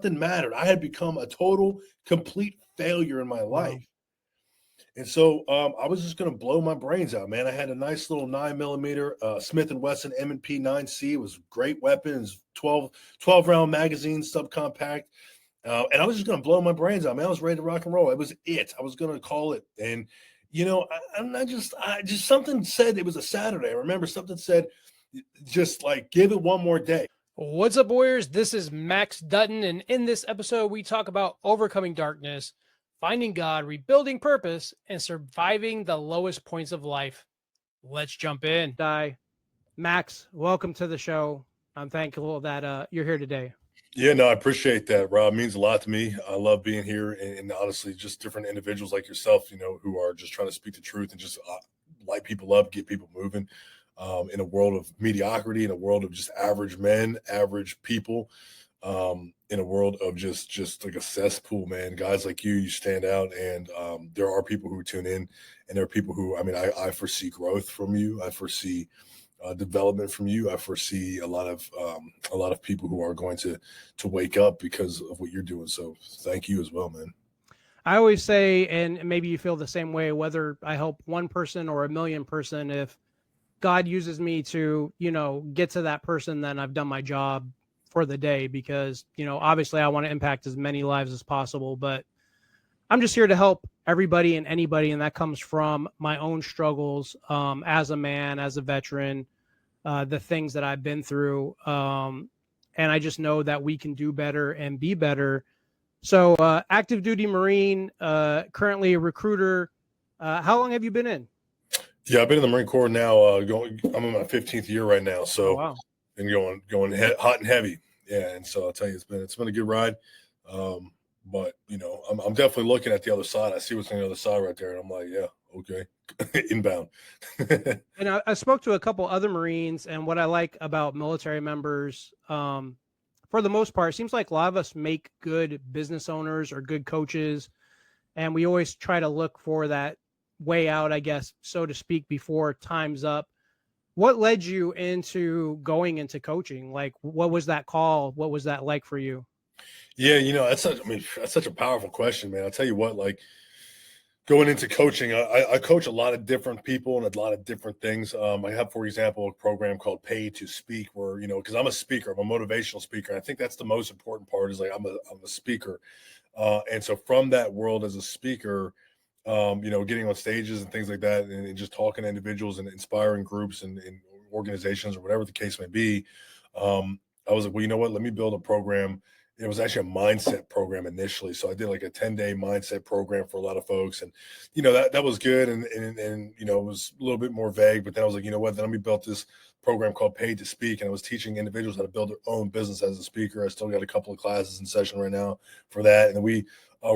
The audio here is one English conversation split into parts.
mattered. I had become a total, complete failure in my Wow. life. And so I was just going to blow my brains out, man. I had a nice little 9 millimeter Smith & Wesson M&P 9C. It was great weapons, 12 round magazine, subcompact. And I was just going to blow my brains out, man. I was ready to rock and roll. It was it. I was going to call it. And, I just something said it was a Saturday. I remember something said, just like, give it one more day. What's up, Warriors? This is Max Dutton, and in this episode, we talk about overcoming darkness, finding God, rebuilding purpose, and surviving the lowest points of life. Let's jump in. Max, welcome to the show. I'm thankful that you're here today. Yeah, no, I appreciate that, Rob. It means a lot to me. I love being here, and honestly, just different individuals like yourself, who are just trying to speak the truth and just light people up, get people moving. In a world of mediocrity, in a world of just average men, average people, in a world of just like a cesspool, man. Guys like you stand out, and there are people who tune in, and there are people who, I foresee growth from you. I foresee development from you. I foresee a lot of people who are going to wake up because of what you're doing. So thank you as well, man. I always say, and maybe you feel the same way, whether I help one person or a million person, if God uses me to, get to that person, then I've done my job for the day, because, obviously I want to impact as many lives as possible, but I'm just here to help everybody and anybody. And that comes from my own struggles as a man, as a veteran, the things that I've been through. And I just know that we can do better and be better. So active duty Marine, currently a recruiter. How long have you been in? Yeah, I've been in the Marine Corps now. I'm in my 15th year right now, so wow. been going hot and heavy. Yeah, and so I'll tell you, it's been a good ride. But I'm definitely looking at the other side. I see what's on the other side right there, and I'm like, yeah, okay, inbound. And I spoke to a couple other Marines, and what I like about military members, for the most part, it seems like a lot of us make good business owners or good coaches, and we always try to look for that way out, I guess, so to speak, before time's up. What led you into going into coaching? Like, what was that call? What was that like for you? Yeah, that's such a powerful question, man. I'll tell you what, like going into coaching, I coach a lot of different people and a lot of different things. I have, for example, a program called Pay to Speak, where because I'm a speaker, I'm a motivational speaker. And I think that's the most important part. Is like I'm a speaker, and so from that world as a speaker, getting on stages and things like that, and just talking to individuals and inspiring groups and organizations or whatever the case may be. I was like, well, you know what? Let me build a program. It was actually a mindset program initially. So I did like a 10-day mindset program for a lot of folks. And, that was good. And it was a little bit more vague, but then I was like, you know what, then let me build this program called Paid to Speak. And I was teaching individuals how to build their own business as a speaker. I still got a couple of classes in session right now for that. And we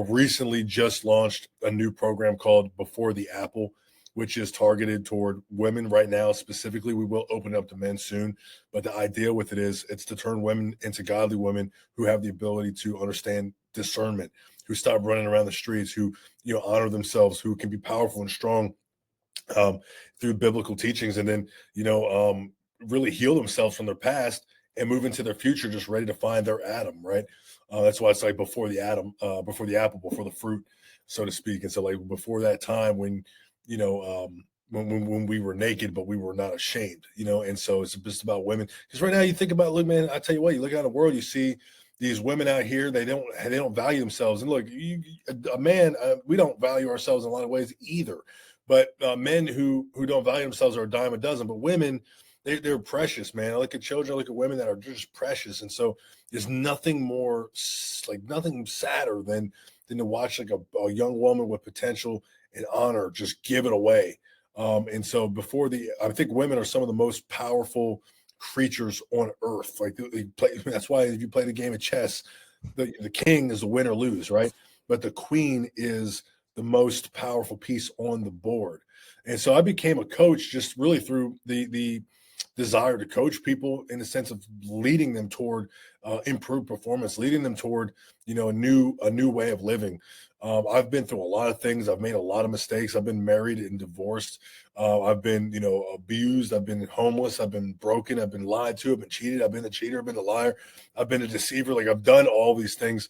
recently just launched a new program called Before the Apple, which is targeted toward women right now. Specifically, we will open up to men soon. But the idea with it is it's to turn women into godly women who have the ability to understand discernment, who stop running around the streets, who, honor themselves, who can be powerful and strong through biblical teachings, and then, really heal themselves from their past and move into their future, just ready to find their Adam, right? That's why it's like before the before the apple, before the fruit, so to speak. And so like before that time when, when we were naked, but we were not ashamed, and so it's just about women. Because right now you think about, look, man, I tell you what, you look out in the world, you see these women out here, they don't value themselves. And look, a man, we don't value ourselves in a lot of ways either. But men who don't value themselves are a dime a dozen. But women, they're precious, man. I look at children, I look at women that are just precious. And so there's nothing more, like nothing sadder than to watch like a young woman with potential and honor just give it away. And so I think women are some of the most powerful creatures on earth. Like that's why if you play the game of chess, the king is the win or lose, right? But the queen is the most powerful piece on the board. And so I became a coach just really through the desire to coach people in the sense of leading them toward improved performance, leading them toward, a new way of living. I've been through a lot of things. I've made a lot of mistakes. I've been married and divorced. I've been, abused. I've been homeless. I've been broken. I've been lied to. I've been cheated. I've been a cheater. I've been a liar. I've been a deceiver. Like, I've done all these things.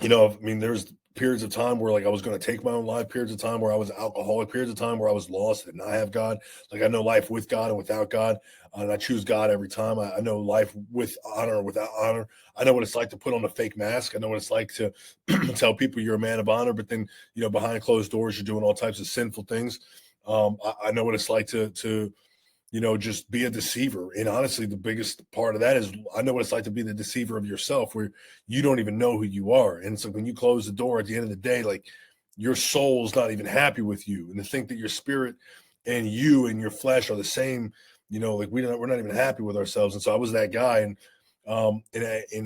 There's periods of time where, like, I was going to take my own life, periods of time where I was alcoholic, periods of time where I was lost and not have God. Like, I know life with God and without God, and I choose God every time. I know life with honor or without honor. I know what it's like to put on a fake mask. I know what it's like to tell people you're a man of honor, but then, behind closed doors, you're doing all types of sinful things. I know what it's like to just be a deceiver. And honestly, the biggest part of that is I know what it's like to be the deceiver of yourself, where you don't even know who you are. And so when you close the door at the end of the day, like, your soul's not even happy with you. And to think that your spirit and you and your flesh are the same, like, we're not even happy with ourselves. And so I was that guy. And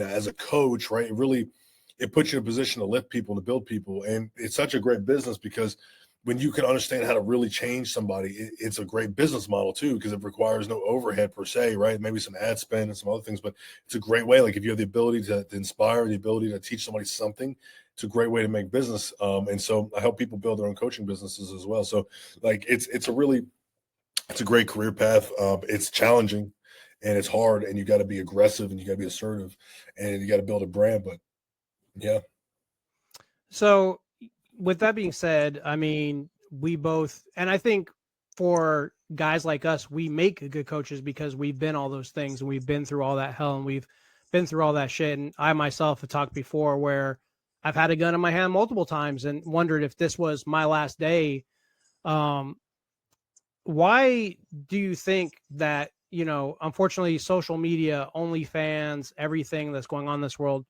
as a coach, right, it puts you in a position to lift people, to build people. And it's such a great business because when you can understand how to really change somebody, it's a great business model too, because it requires no overhead per se, right? Maybe some ad spend and some other things, but it's a great way. Like, if you have the ability to inspire, the ability to teach somebody something, it's a great way to make business. And so I help people build their own coaching businesses as well. So, like, it's a great career path. It's challenging and it's hard, and you got to be aggressive and you got to be assertive and you got to build a brand. But yeah. So with that being said, I mean, we both, and I think for guys like us, we make good coaches because we've been all those things and we've been through all that hell and we've been through all that shit. And I myself have talked before where I've had a gun in my hand multiple times and wondered if this was my last day. Why do you think that, unfortunately, social media, OnlyFans, everything that's going on in this world,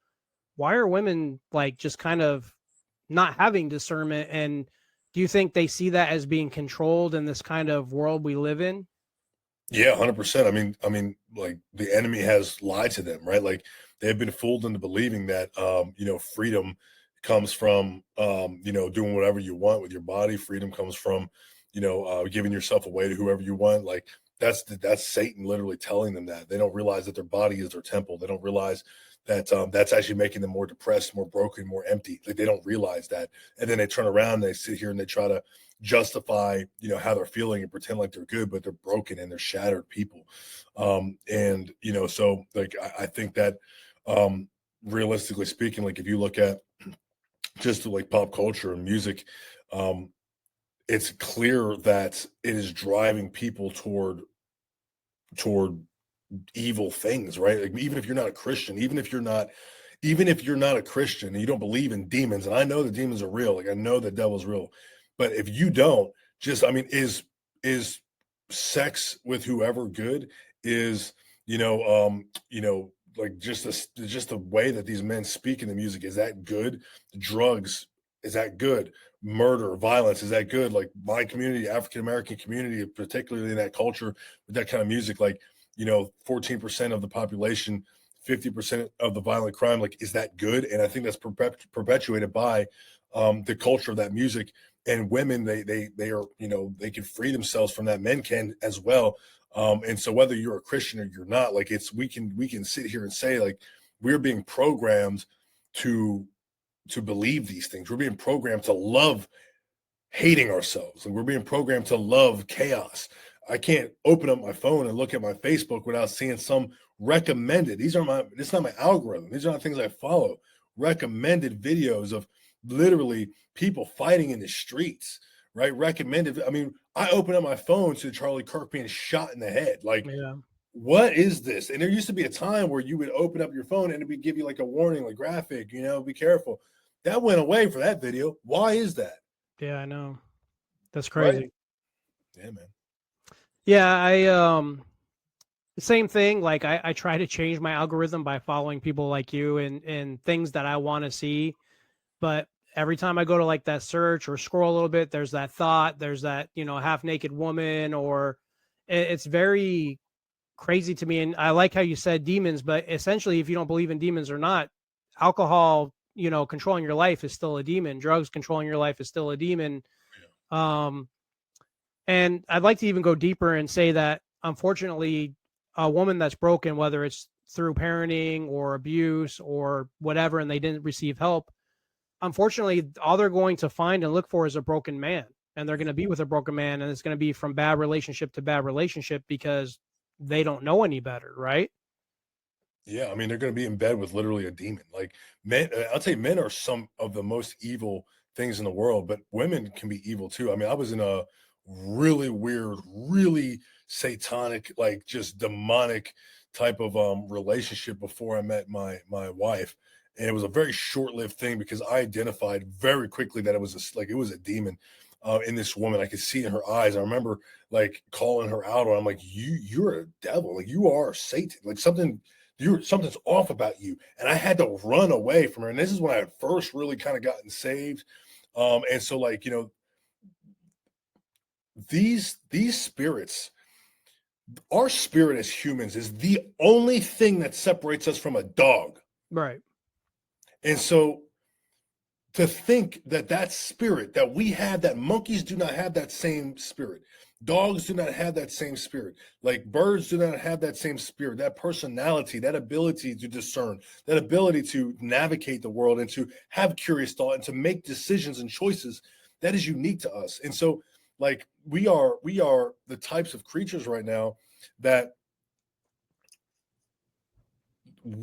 why are women like just kind of not having discernment? And do you think they see that as being controlled in this kind of world we live in? Yeah, 100%. Like, the enemy has lied to them, right? Like, they've been fooled into believing that, freedom comes from, doing whatever you want with your body. Freedom comes from, giving yourself away to whoever you want. Like, that's Satan literally telling them that. They don't realize that their body is their temple. They don't realize that that's actually making them more depressed, more broken, more empty. Like, they don't realize that. And then they turn around, and they sit here and they try to justify, how they're feeling and pretend like they're good, but they're broken and they're shattered people. So, like, I think that, realistically speaking, like, if you look at just like pop culture and music, it's clear that it is driving people toward evil things, right? Like, even if you're not a Christian, even if you're not a Christian and you don't believe in demons, and I know the demons are real, like, I know the devil's real, but if you don't, is sex with whoever good? Is, like, just the way that these men speak in the music, is that good? Drugs, is that good? Murder, violence, is that good? Like, my community, African American community, particularly in that culture with that kind of music, like, 14% of the population, 50% of the violent crime, like, is that good? And I think that's perpetuated by the culture of that music. And women, they are, they can free themselves from that. Men can as well. And so whether you're a Christian or you're not, like, we can sit here and say, like, we're being programmed to believe these things. We're being programmed to love hating ourselves, and we're being programmed to love chaos. I can't open up my phone and look at my Facebook without seeing some recommended. It's not my algorithm. These are not things I follow. Recommended videos of literally people fighting in the streets, right? Recommended. I open up my phone to Charlie Kirk being shot in the head. Like, Yeah. what is this? And there used to be a time where you would open up your phone and it would give you like a warning, like, graphic, be careful. That went away for that video. Why is that? Yeah, I know. That's Right? crazy. Yeah, man. Yeah, same thing. Like, I try to change my algorithm by following people like you and things that I want to see. But every time I go to like that search or scroll a little bit, there's that thought, there's that, half naked woman, or it's very crazy to me. And I like how you said demons, but essentially, if you don't believe in demons or not, alcohol, controlling your life is still a demon. Drugs controlling your life is still a demon. Yeah. And I'd like to even go deeper and say that unfortunately, a woman that's broken, whether it's through parenting or abuse or whatever, and they didn't receive help, unfortunately, all they're going to find and look for is a broken man. And they're going to be with a broken man, and it's going to be from bad relationship to bad relationship because they don't know any better, right? Yeah, I mean, they're going to be in bed with literally a demon. Like men, I'll tell you, men are some of the most evil things in the world, but women can be evil too. I mean, I was in a really weird, really satanic, like just demonic type of relationship before I met my wife, and it was a very short-lived thing because I identified very quickly that it was like it was a demon. In this woman, I could see it in her eyes. I remember like calling her out on. I'm like, you're a devil. Like you are Satan. Like something's off about you. And I had to run away from her. And this is when I had first really kind of gotten saved. And so like, these spirits, our spirit as humans is the only thing that separates us from a dog. Right. And so to think that that spirit that we have, that monkeys do not have that same spirit, dogs do not have that same spirit, like birds do not have that same spirit, that personality, that ability to discern, that ability to navigate the world and to have curious thought and to make decisions and choices, that is unique to us. And so like we are the types of creatures right now that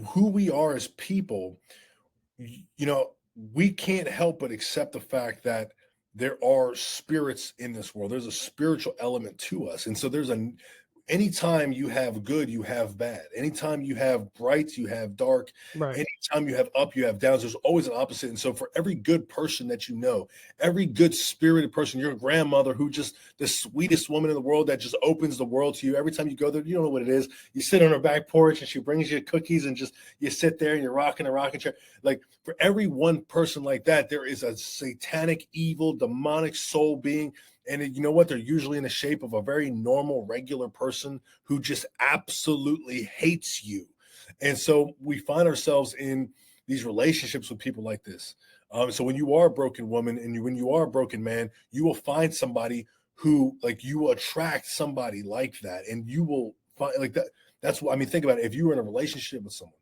who we are as people, we can't help but accept the fact that there are spirits in this world. There's a spiritual element to us. And so anytime you have good, you have bad. Anytime you have bright, you have dark. Right. Anytime you have up, you have downs. There's always an opposite. And so for every good person that you know, every good spirited person, your grandmother who just the sweetest woman in the world that just opens the world to you. Every time you go there, you don't know what it is. You sit on her back porch and she brings you cookies and just you sit there and you're rocking a rocking chair. Like for every one person like that, there is a satanic, evil, demonic soul being. And you know what? They're usually in the shape of a very normal, regular person who just absolutely hates you. And so we find ourselves in these relationships with people like this. So when you are a broken woman and when you are a broken man, you will find somebody who, like, you will attract somebody like that, and you will find like that. That's what I mean. Think about it. If you were in a relationship with someone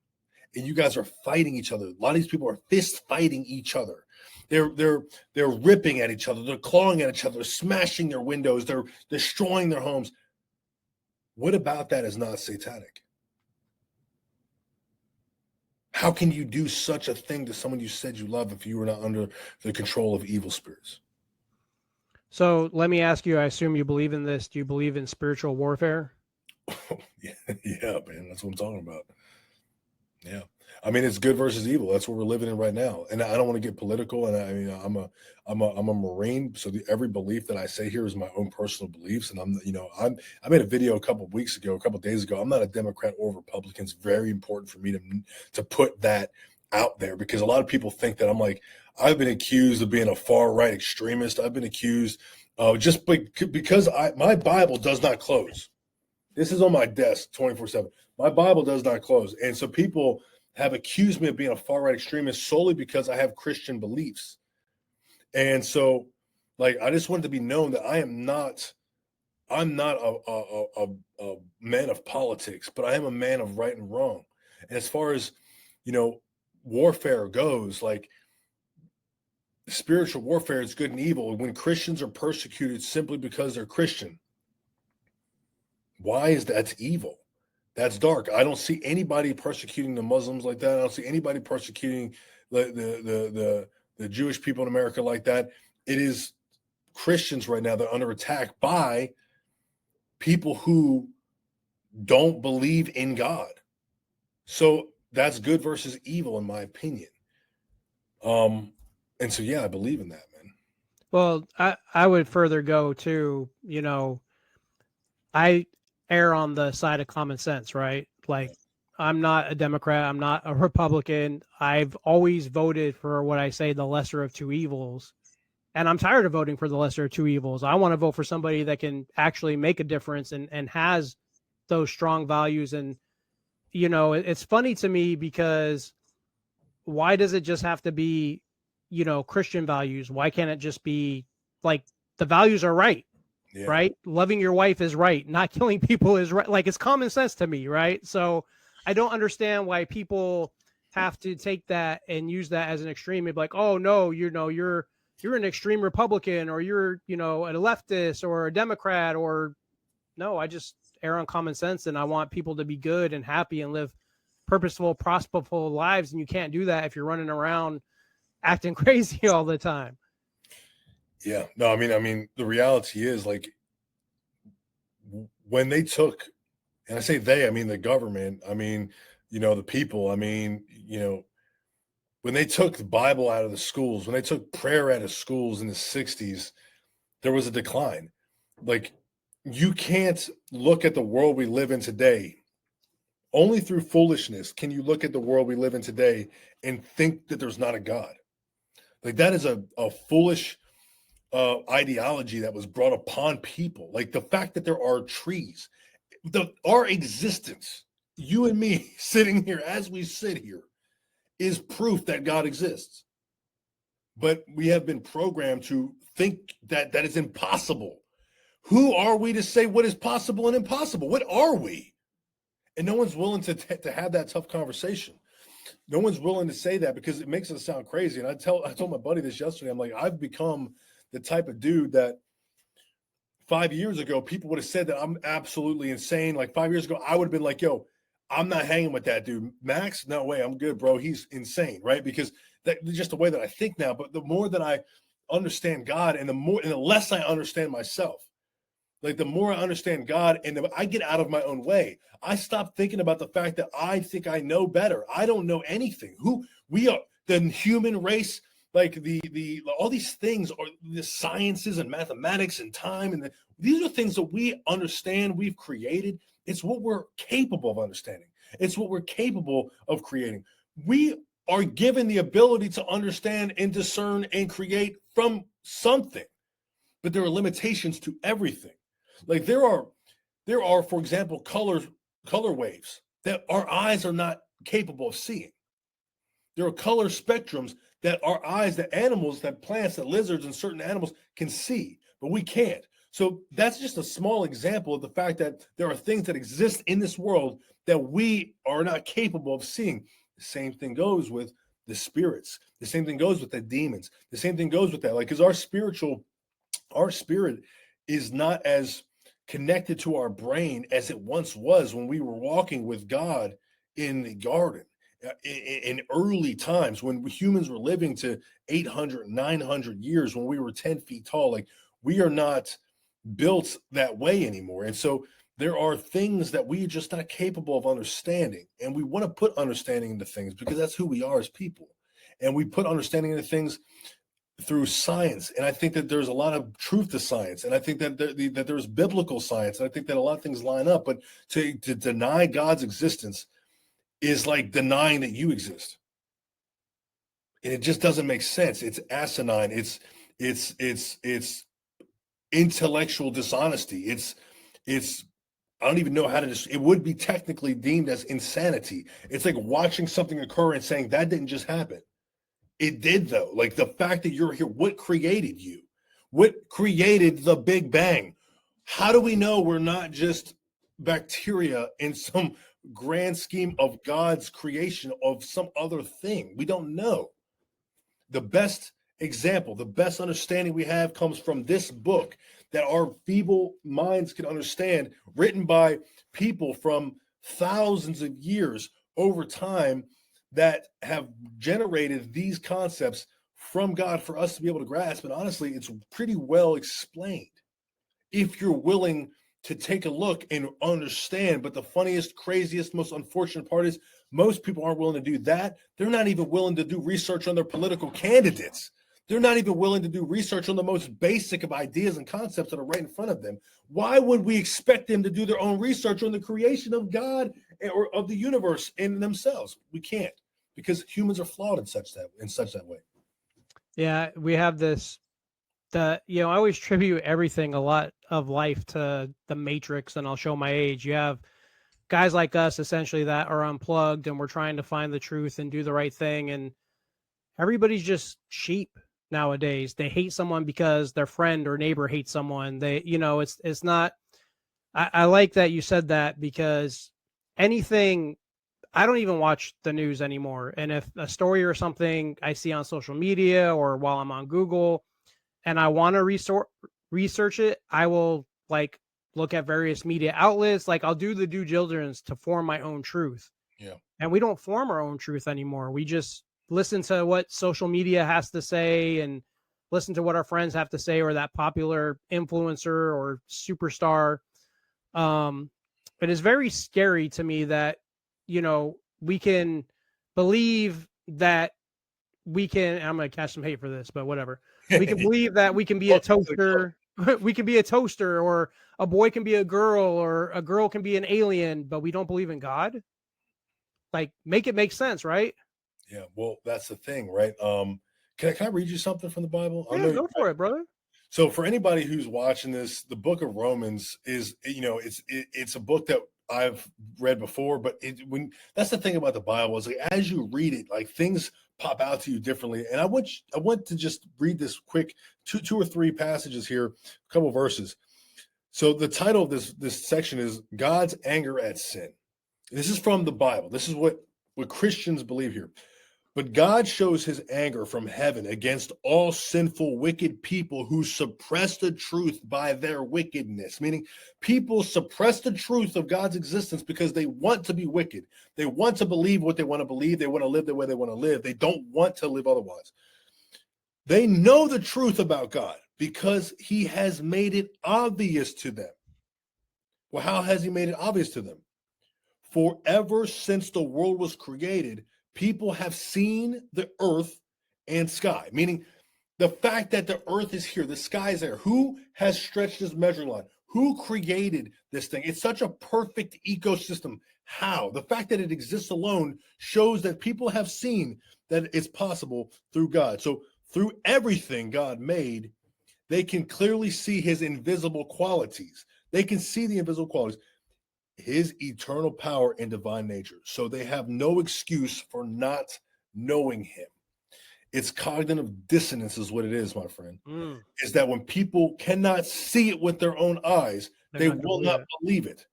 and you guys are fighting each other, a lot of these people are fist fighting each other. They're ripping at each other, they're clawing at each other, smashing their windows, they're destroying their homes. What about that is not satanic? How can you do such a thing to someone you said you love if you were not under the control of evil spirits? So let me ask you, I assume you believe in this. Do you believe in spiritual warfare? Yeah, man, that's what I'm talking about. Yeah. I mean, it's good versus evil. That's what we're living in right now. And I don't want to get political. And I mean, I'm a Marine. So every belief that I say here is my own personal beliefs. And I made a video a couple of days ago. I'm not a Democrat or Republican. It's very important for me to put that out there because a lot of people think that I've been accused of being a far right extremist. I've been accused just because my Bible does not close. This is on my desk 24/7. My Bible does not close. And so people have accused me of being a far right extremist solely because I have Christian beliefs. And so, like, I just wanted to be known that I'm not a man of politics, but I am a man of right and wrong. And as far as, warfare goes, like, spiritual warfare is good and evil. When Christians are persecuted simply because they're Christian, why is that's evil? That's dark. I don't see anybody persecuting the Muslims like that. I don't see anybody persecuting the Jewish people in America like that. It is Christians right now that are under attack by people who don't believe in God. So that's good versus evil, in my opinion. And so yeah, I believe in that, man. Well, I would further go to, I err on the side of common sense, right? Like, I'm not a Democrat, I'm not a Republican. I've always voted for what I say the lesser of two evils. And I'm tired of voting for the lesser of two evils. I want to vote for somebody that can actually make a difference and has those strong values. And, it's funny to me because why does it just have to be, Christian values? Why can't it just be like the values are right? Yeah. right? Loving your wife is right. Not killing people is right. Like, it's common sense to me, right? So I don't understand why people have to take that and use that as an extreme and be like, oh no, you're an extreme Republican, or you're, a leftist or a Democrat, or no, I just err on common sense, and I want people to be good and happy and live purposeful, prosperous lives. And you can't do that if you're running around acting crazy all the time. Yeah. No, I mean, the reality is, like, when they took, and I say they, I mean the government, I mean, the people, I mean, when they took the Bible out of the schools, when they took prayer out of schools in the 60s, there was a decline. Like, you can't look at the world we live in today. Only through foolishness can you look at the world we live in today and think that there's not a God. Like, that is a foolish ideology that was brought upon people. Like, the fact that there are trees, our existence, you and me sitting here as we sit here, is proof that God exists. But we have been programmed to think that that is impossible. Who are we to say what is possible and impossible? What are we? And no one's willing to have that tough conversation. No one's willing to say that because it makes us sound crazy. And I told my buddy this yesterday. I'm like, I've become the type of dude that 5 years ago, people would have said that I'm absolutely insane. Like 5 years ago, I would have been like, yo, I'm not hanging with that dude. Max, no way, I'm good, bro. He's insane, right? Because that's just the way that I think now. But the more that I understand God, and the less I understand myself, like, the more I understand God and I get out of my own way, I stop thinking about the fact that I think I know better. I don't know anything. Who we are, the human race, like the all these things, are the sciences and mathematics and time, and these are things that we understand, we've created. It's what we're capable of understanding. It's what we're capable of creating. We are given the ability to understand and discern and create from something, but there are limitations to everything. Like, there are, for example, color waves that our eyes are not capable of seeing. There are color spectrums that our eyes, that animals, that plants, that lizards, and certain animals can see, but we can't. So that's just a small example of the fact that there are things that exist in this world that we are not capable of seeing. The same thing goes with the spirits. The same thing goes with the demons. The same thing goes with that. Like, because our spirit is not as connected to our brain as it once was when we were walking with God in the garden in early times, when humans were living to 800, 900 years, when we were 10 feet tall. Like, we are not built that way anymore. And so there are things that we are just not capable of understanding. And we want to put understanding into things because that's who we are as people. And we put understanding into things through science, and I think that there's a lot of truth to science, and I think that that there's biblical science, and I think that a lot of things line up. But to deny God's existence is like denying that you exist, and it just doesn't make sense. It's asinine. It's intellectual dishonesty. It's I don't even know how to it would be technically deemed as insanity. It's like watching something occur and saying that didn't just happen. It did, though. Like, the fact that you're here, what created you? What created the Big Bang? How do we know we're not just bacteria in some grand scheme of God's creation of some other thing? We don't know. The best example, the best understanding we have comes from this book that our feeble minds can understand, written by people from thousands of years over time that have generated these concepts from God for us to be able to grasp. And honestly, it's pretty well explained if you're willing to take a look and understand. But the funniest, craziest, most unfortunate part is most people aren't willing to do that. They're not even willing to do research on their political candidates. They're not even willing to do research on the most basic of ideas and concepts that are right in front of them. Why would we expect them to do their own research on the creation of God or of the universe in themselves? We can't, because humans are flawed in such that way. Yeah, we have this. I always tribute everything, a lot of life, to the Matrix, and I'll show my age. You have guys like us essentially that are unplugged, and we're trying to find the truth and do the right thing, and everybody's just sheep. nowadays. They hate someone because their friend or neighbor hates someone. They, it's not. I like that you said that, because anything, I don't even watch the news anymore. And if a story or something I see on social media or while I'm on Google and I want to research it, I will like look at various media outlets. Like I'll do the due diligence to form my own truth. Yeah. And we don't form our own truth anymore. We just listen to what social media has to say and listen to what our friends have to say, or that popular influencer or superstar. um it is very scary to me that we can believe that we can, I'm going to catch some hate for this, but whatever. We can believe that we can be a toaster. We can be a toaster, or a boy can be a girl, or a girl can be an alien, but we don't believe in God. Like, make it make sense, right? Yeah. Well, that's the thing, right? Can I read you something from the Bible? I Yeah, know. go for it, brother. So for anybody who's watching this, the book of Romans is, it's a book that I've read before, but when that's the thing about the Bible is, like, as you read it, like, things pop out to you differently. And I want to just read this quick two or three passages here, a couple verses. So the title of this section is God's anger at sin. This is from the Bible. This is what Christians believe here. But God shows his anger from heaven against all sinful, wicked people who suppress the truth by their wickedness. Meaning, people suppress the truth of God's existence because they want to be wicked. They want to believe what they want to believe. They want to live the way they want to live. They don't want to live otherwise. They know the truth about God because he has made it obvious to them. Well, how has he made it obvious to them? For ever since the world was created, people have seen the earth and sky, meaning the fact that the earth is here, the sky is there. Who has stretched this measuring line? Who created this thing? It's such a perfect ecosystem. How? The fact that it exists alone shows that people have seen that it's possible through God. So through everything God made, they can clearly see his invisible qualities. They can see the invisible qualities, his eternal power and divine nature. So they have no excuse for not knowing him. It's cognitive dissonance is what it is, my friend. Is that when people cannot see it with their own eyes, they will not believe it.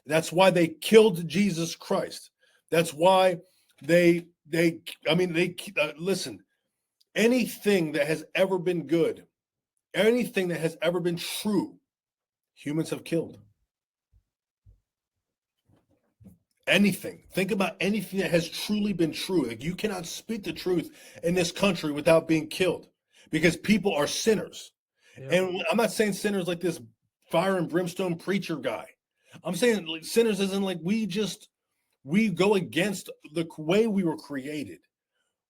That's why they killed Jesus Christ. That's why listen, anything that has ever been good, anything that has ever been true, humans have killed. Anything. Think about anything that has truly been true. Like, you cannot speak the truth in this country without being killed, because people are sinners. Yep. And I'm not saying sinners like this fire and brimstone preacher guy. I'm saying, like, sinners as in, like, we go against the way we were created.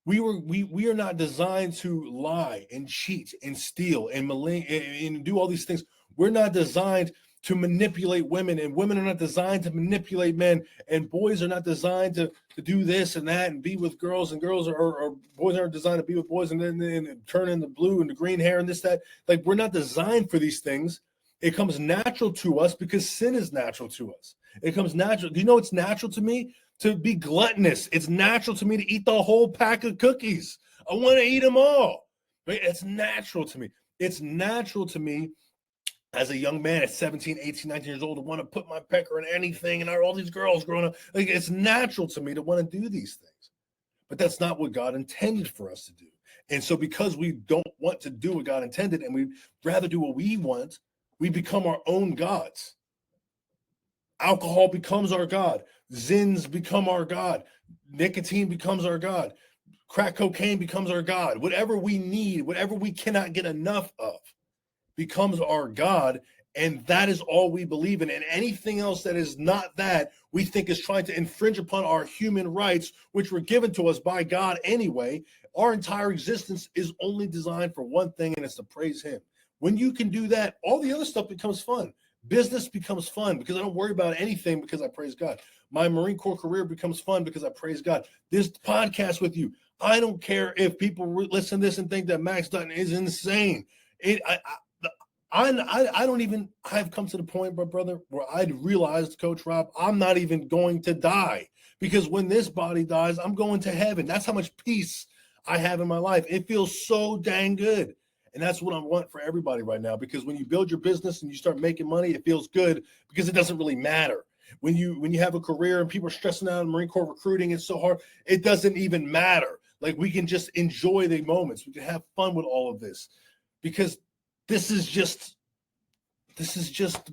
We are not designed to lie and cheat and steal and and do all these things. We're not designed to manipulate women, and women are not designed to manipulate men, and boys are not designed to do this and that and be with girls, and girls or boys aren't designed to be with boys and then turn in the blue and the green hair and this, that. Like, we're not designed for these things. It comes natural to us because sin is natural to us. It comes natural. Do you know it's natural to me to be gluttonous? It's natural to me to eat the whole pack of cookies. I want to eat them all. Right? It's natural to me. It's natural to me as a young man at 17, 18, 19 years old to want to put my pecker in anything, and all these girls growing up. Like, it's natural to me to want to do these things. But that's not what God intended for us to do. And so because we don't want to do what God intended and we'd rather do what we want, we become our own gods. Alcohol becomes our God. Zins become our God. Nicotine becomes our God. Crack cocaine becomes our God. Whatever we need, whatever we cannot get enough of, becomes our God, and that is all we believe in. And anything else that is not that, we think is trying to infringe upon our human rights, which were given to us by God anyway. Our entire existence is only designed for one thing, and it's to praise him. When you can do that, all the other stuff becomes fun. Business becomes fun because I don't worry about anything because I praise God. My Marine Corps career becomes fun because I praise God. This podcast with you, I don't care if people listen to this and think that Max Dutton is insane. I've come to the point, brother, where I'd realized, Coach Rob, I'm not even going to die, because when this body dies, I'm going to heaven. That's how much peace I have in my life. It feels so dang good. And that's what I want for everybody right now, because when you build your business and you start making money, it feels good because it doesn't really matter. When you have a career and people are stressing out in Marine Corps recruiting, it's so hard. It doesn't even matter. Like, we can just enjoy the moments. We can have fun with all of this, because this is just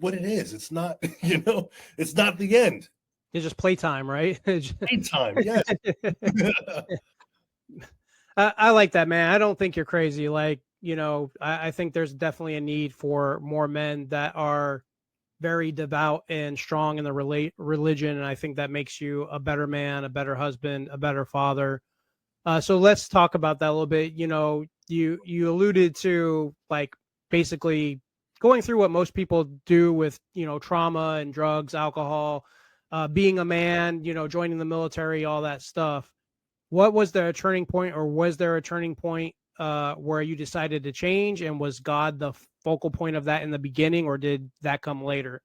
what it is. It's not, it's not the end. It's just playtime, right? Anytime, yes. I like that, man. I don't think you're crazy. Like, I think there's definitely a need for more men that are very devout and strong in the religion. And I think that makes you a better man, a better husband, a better father. So let's talk about that a little bit. You alluded to, like, basically going through what most people do with, trauma and drugs, alcohol, being a man, joining the military, all that stuff. What was the turning point, or was there a turning point where you decided to change, and was God the focal point of that in the beginning, or did that come later?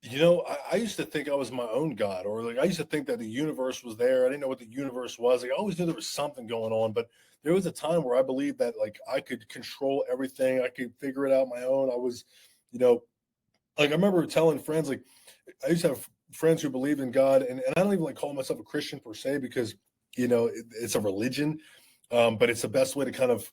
I used to think I was my own God, or like I used to think that the universe was there. I didn't know what the universe was. Like, I always knew there was something going on, but there was a time where I believed that, like, I could control everything. I could figure it out my own. I was, you know, like, I remember telling friends, like, I used to have friends who believed in God, and I don't even like call myself a Christian per se, because it's a religion, but it's the best way to kind of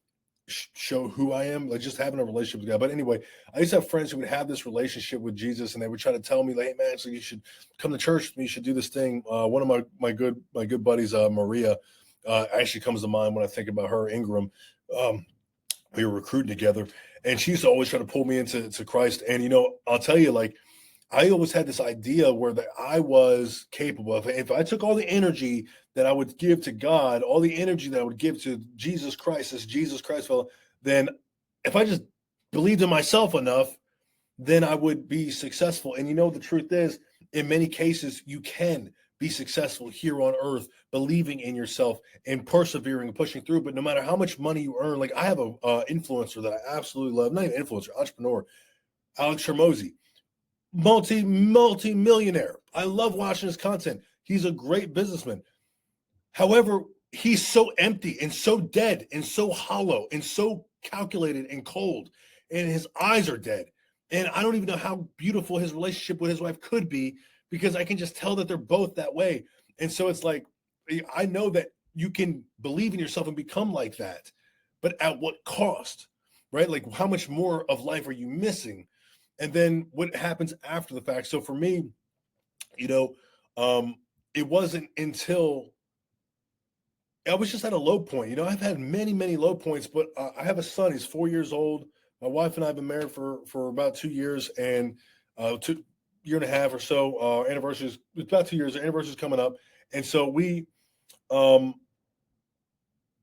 show who I am, like just having a relationship with God. But anyway, I used to have friends who would have this relationship with Jesus, and they would try to tell me, like, "Hey man, so you should come to church with me. You should do this thing." One of my good buddies, Maria, actually comes to mind when I think about her. Ingram, um, we were recruiting together, and she used to always try to pull me into Christ. And I'll tell you, like, I always had this idea where that I was capable of, if I took all the energy that I would give to God, all the energy that I would give to Jesus Christ, this Jesus Christ fellow, then if I just believed in myself enough, then I would be successful. And the truth is, in many cases, you can be successful here on earth, believing in yourself and persevering and pushing through. But no matter how much money you earn, like, I have a influencer that I absolutely love, not even influencer, entrepreneur, Alex Shermozy, multi millionaire. I love watching his content. He's a great businessman. However, he's so empty and so dead and so hollow and so calculated and cold, and his eyes are dead. And I don't even know how beautiful his relationship with his wife could be, because I can just tell that they're both that way. And so it's like, I know that you can believe in yourself and become like that, but at what cost, right? Like, how much more of life are you missing? And then what happens after the fact? So for me, you know, it wasn't until I was just at a low point. I've had many, many low points, but I have a son. He's 4 years old. My wife and I have been married for about 2 years, and 2 year and a half or so. Our anniversary is about 2 years. Our anniversary is coming up, and so um,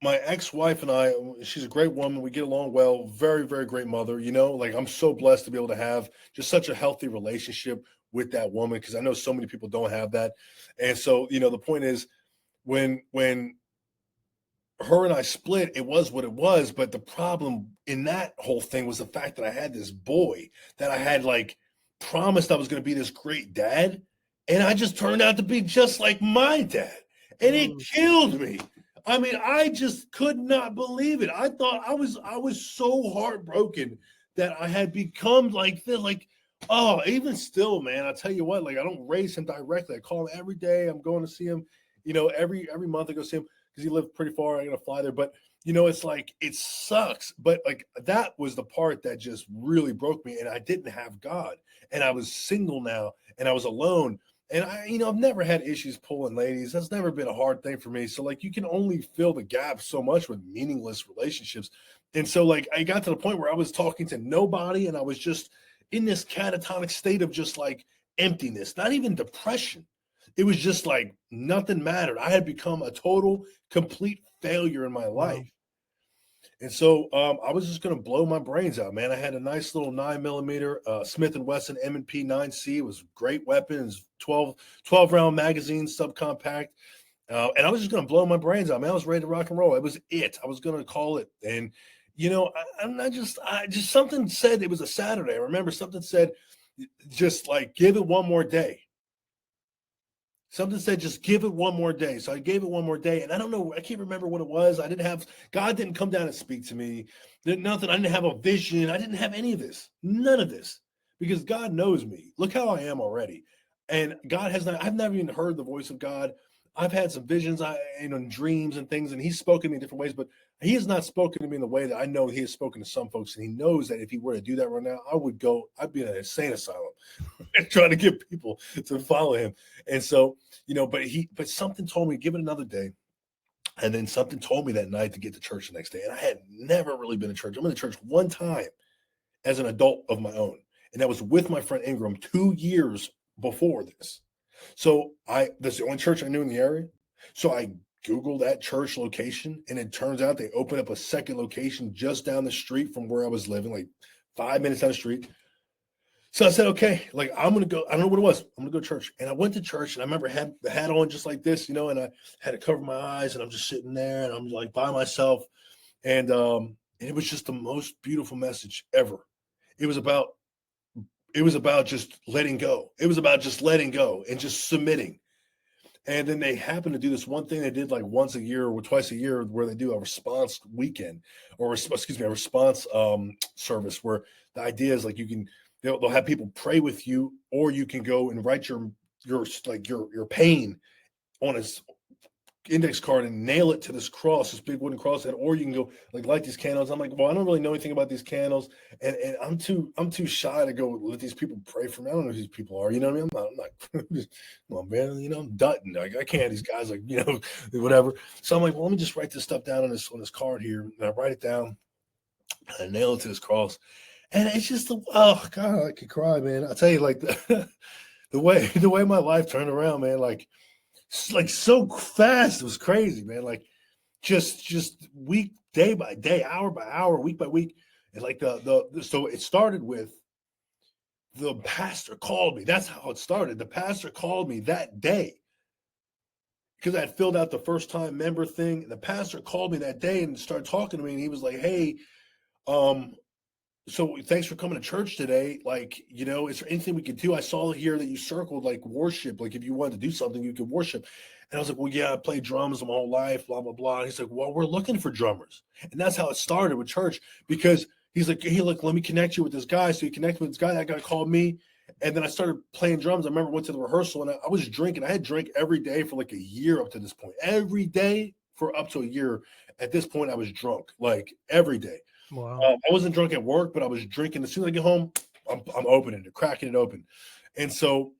my ex-wife and I, she's a great woman. We get along well. Very, very great mother. Like, I'm so blessed to be able to have just such a healthy relationship with that woman, because I know so many people don't have that. And so, the point is, when her and I split, it was what it was. But the problem in that whole thing was the fact that I had this boy that I had, like, promised I was going to be this great dad. And I just turned out to be just like my dad. And it killed me. I mean, I just could not believe it. I thought I was so heartbroken that I had become like this. Like, oh, even still, man, I tell you what, like, I don't raise him directly. I call him every day. I'm going to see him, every month I go see him, because he lived pretty far. I got to fly there. But, it's like, it sucks. But, like, that was the part that just really broke me. And I didn't have God. And I was single now. And I was alone. And I've never had issues pulling ladies. That's never been a hard thing for me. So, like, you can only fill the gap so much with meaningless relationships. And so, like, I got to the point where I was talking to nobody, and I was just in this catatonic state of just, like, emptiness, not even depression. It was just like nothing mattered. I had become a total, complete failure in my Wow. life. And so I was just going to blow my brains out, man. I had a nice little 9mm Smith & Wesson M&P 9C. It was a great weapon. It was 12 round magazine, subcompact. And I was just going to blow my brains out, man. I was ready to rock and roll. It was it. I was going to call it. And, I just something said, it was a Saturday. I remember something said, just like, give it one more day. Something said, just give it one more day. So I gave it one more day. And I don't know, I can't remember what it was. God didn't come down and speak to me. Nothing. I didn't have a vision. I didn't have any of this. None of this. Because God knows me. Look how I am already. And I've never even heard the voice of God. I've had some visions, dreams and things, and he's spoken to me in different ways, but he has not spoken to me in the way that I know he has spoken to some folks. And he knows that if he were to do that right now, I'd be in an insane asylum trying to get people to follow him. And so, but something told me, give it another day. And then something told me that night to get to church the next day. And I had never really been to church. I've been to church one time as an adult of my own. And that was with my friend Ingram 2 years before this. So that's the only church I knew in the area. So I Googled that church location, and it turns out they opened up a second location just down the street from where I was living, like 5 minutes down the street. So I said, okay, like I'm gonna go. I don't know what it was. I'm gonna go to church. And I went to church, and I remember I had the hat on just like this, and I had to cover my eyes, and I'm just sitting there, and I'm like by myself, and it was just the most beautiful message ever. It was about just letting go. It was about just letting go and just submitting. And then they happened to do this one thing they did like once a year or twice a year where they do a response weekend or a response service where the idea is like they'll have people pray with you, or you can go and write your pain on a index card and nail it to this big wooden cross head, or you can go like light these candles. I'm like, well, I don't really know anything about these candles, and I'm too shy to go let these people pray for me. I don't know who these people are. You know what I mean? I'm not well, man, I'm Dutton. Like I can't. These guys, like, whatever. So I'm like, well, let me just write this stuff down on this card here, and I write it down, and I nail it to this cross, and it's just oh God, I could cry, man. I'll tell you, like the way my life turned around, man, like so fast. It was crazy, man. Like just week, day by day, hour by hour, week by week. And like so it started with the pastor called me. That's how it started. The pastor called me that day because I had filled out the first time member thing. And the pastor called me that day and started talking to me. And he was like, hey, so thanks for coming to church today. Like, is there anything we could do? I saw here that you circled like worship. Like if you wanted to do something, you could worship. And I was like, well, yeah, I played drums my whole life, blah, blah, blah. And he's like, well, we're looking for drummers. And that's how it started with church, because he's like, hey, look, let me connect you with this guy. So he connected with this guy. That guy called me. And then I started playing drums. I remember I went to the rehearsal and I was drinking. I had drank every day for like a year up to this point. Every day for up to a year. At this point, I was drunk like every day. Wow. I wasn't drunk at work, but I was drinking. As soon as I get home, I'm opening it, cracking it open. And so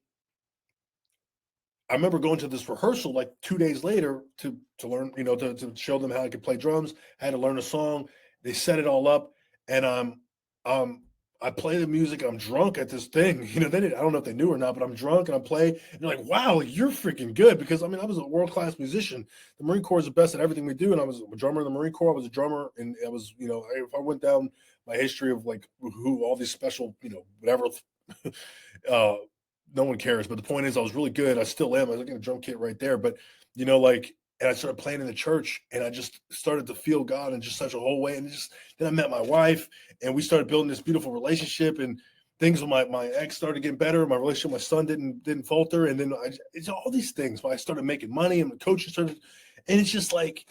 I remember going to this rehearsal like 2 days later to learn, to show them how I could play drums. I had to learn a song. They set it all up, and I play the music. I'm drunk at this thing. I don't know if they knew or not, but I'm drunk and I play. And they're like, wow, you're freaking good. Because I was a world-class musician. The Marine Corps is the best at everything we do. And I was a drummer in the Marine Corps. I was a drummer. And I was, if I went down my history of like who all these special, whatever, no one cares. But the point is I was really good. I still am. I was looking at a drum kit right there. But, and I started playing in the church, and I just started to feel God in just such a whole way. And then I met my wife, and we started building this beautiful relationship, and things with my ex started getting better. My relationship with my son didn't falter. And then it's all these things. I started making money, and the coaching started, and it's just like,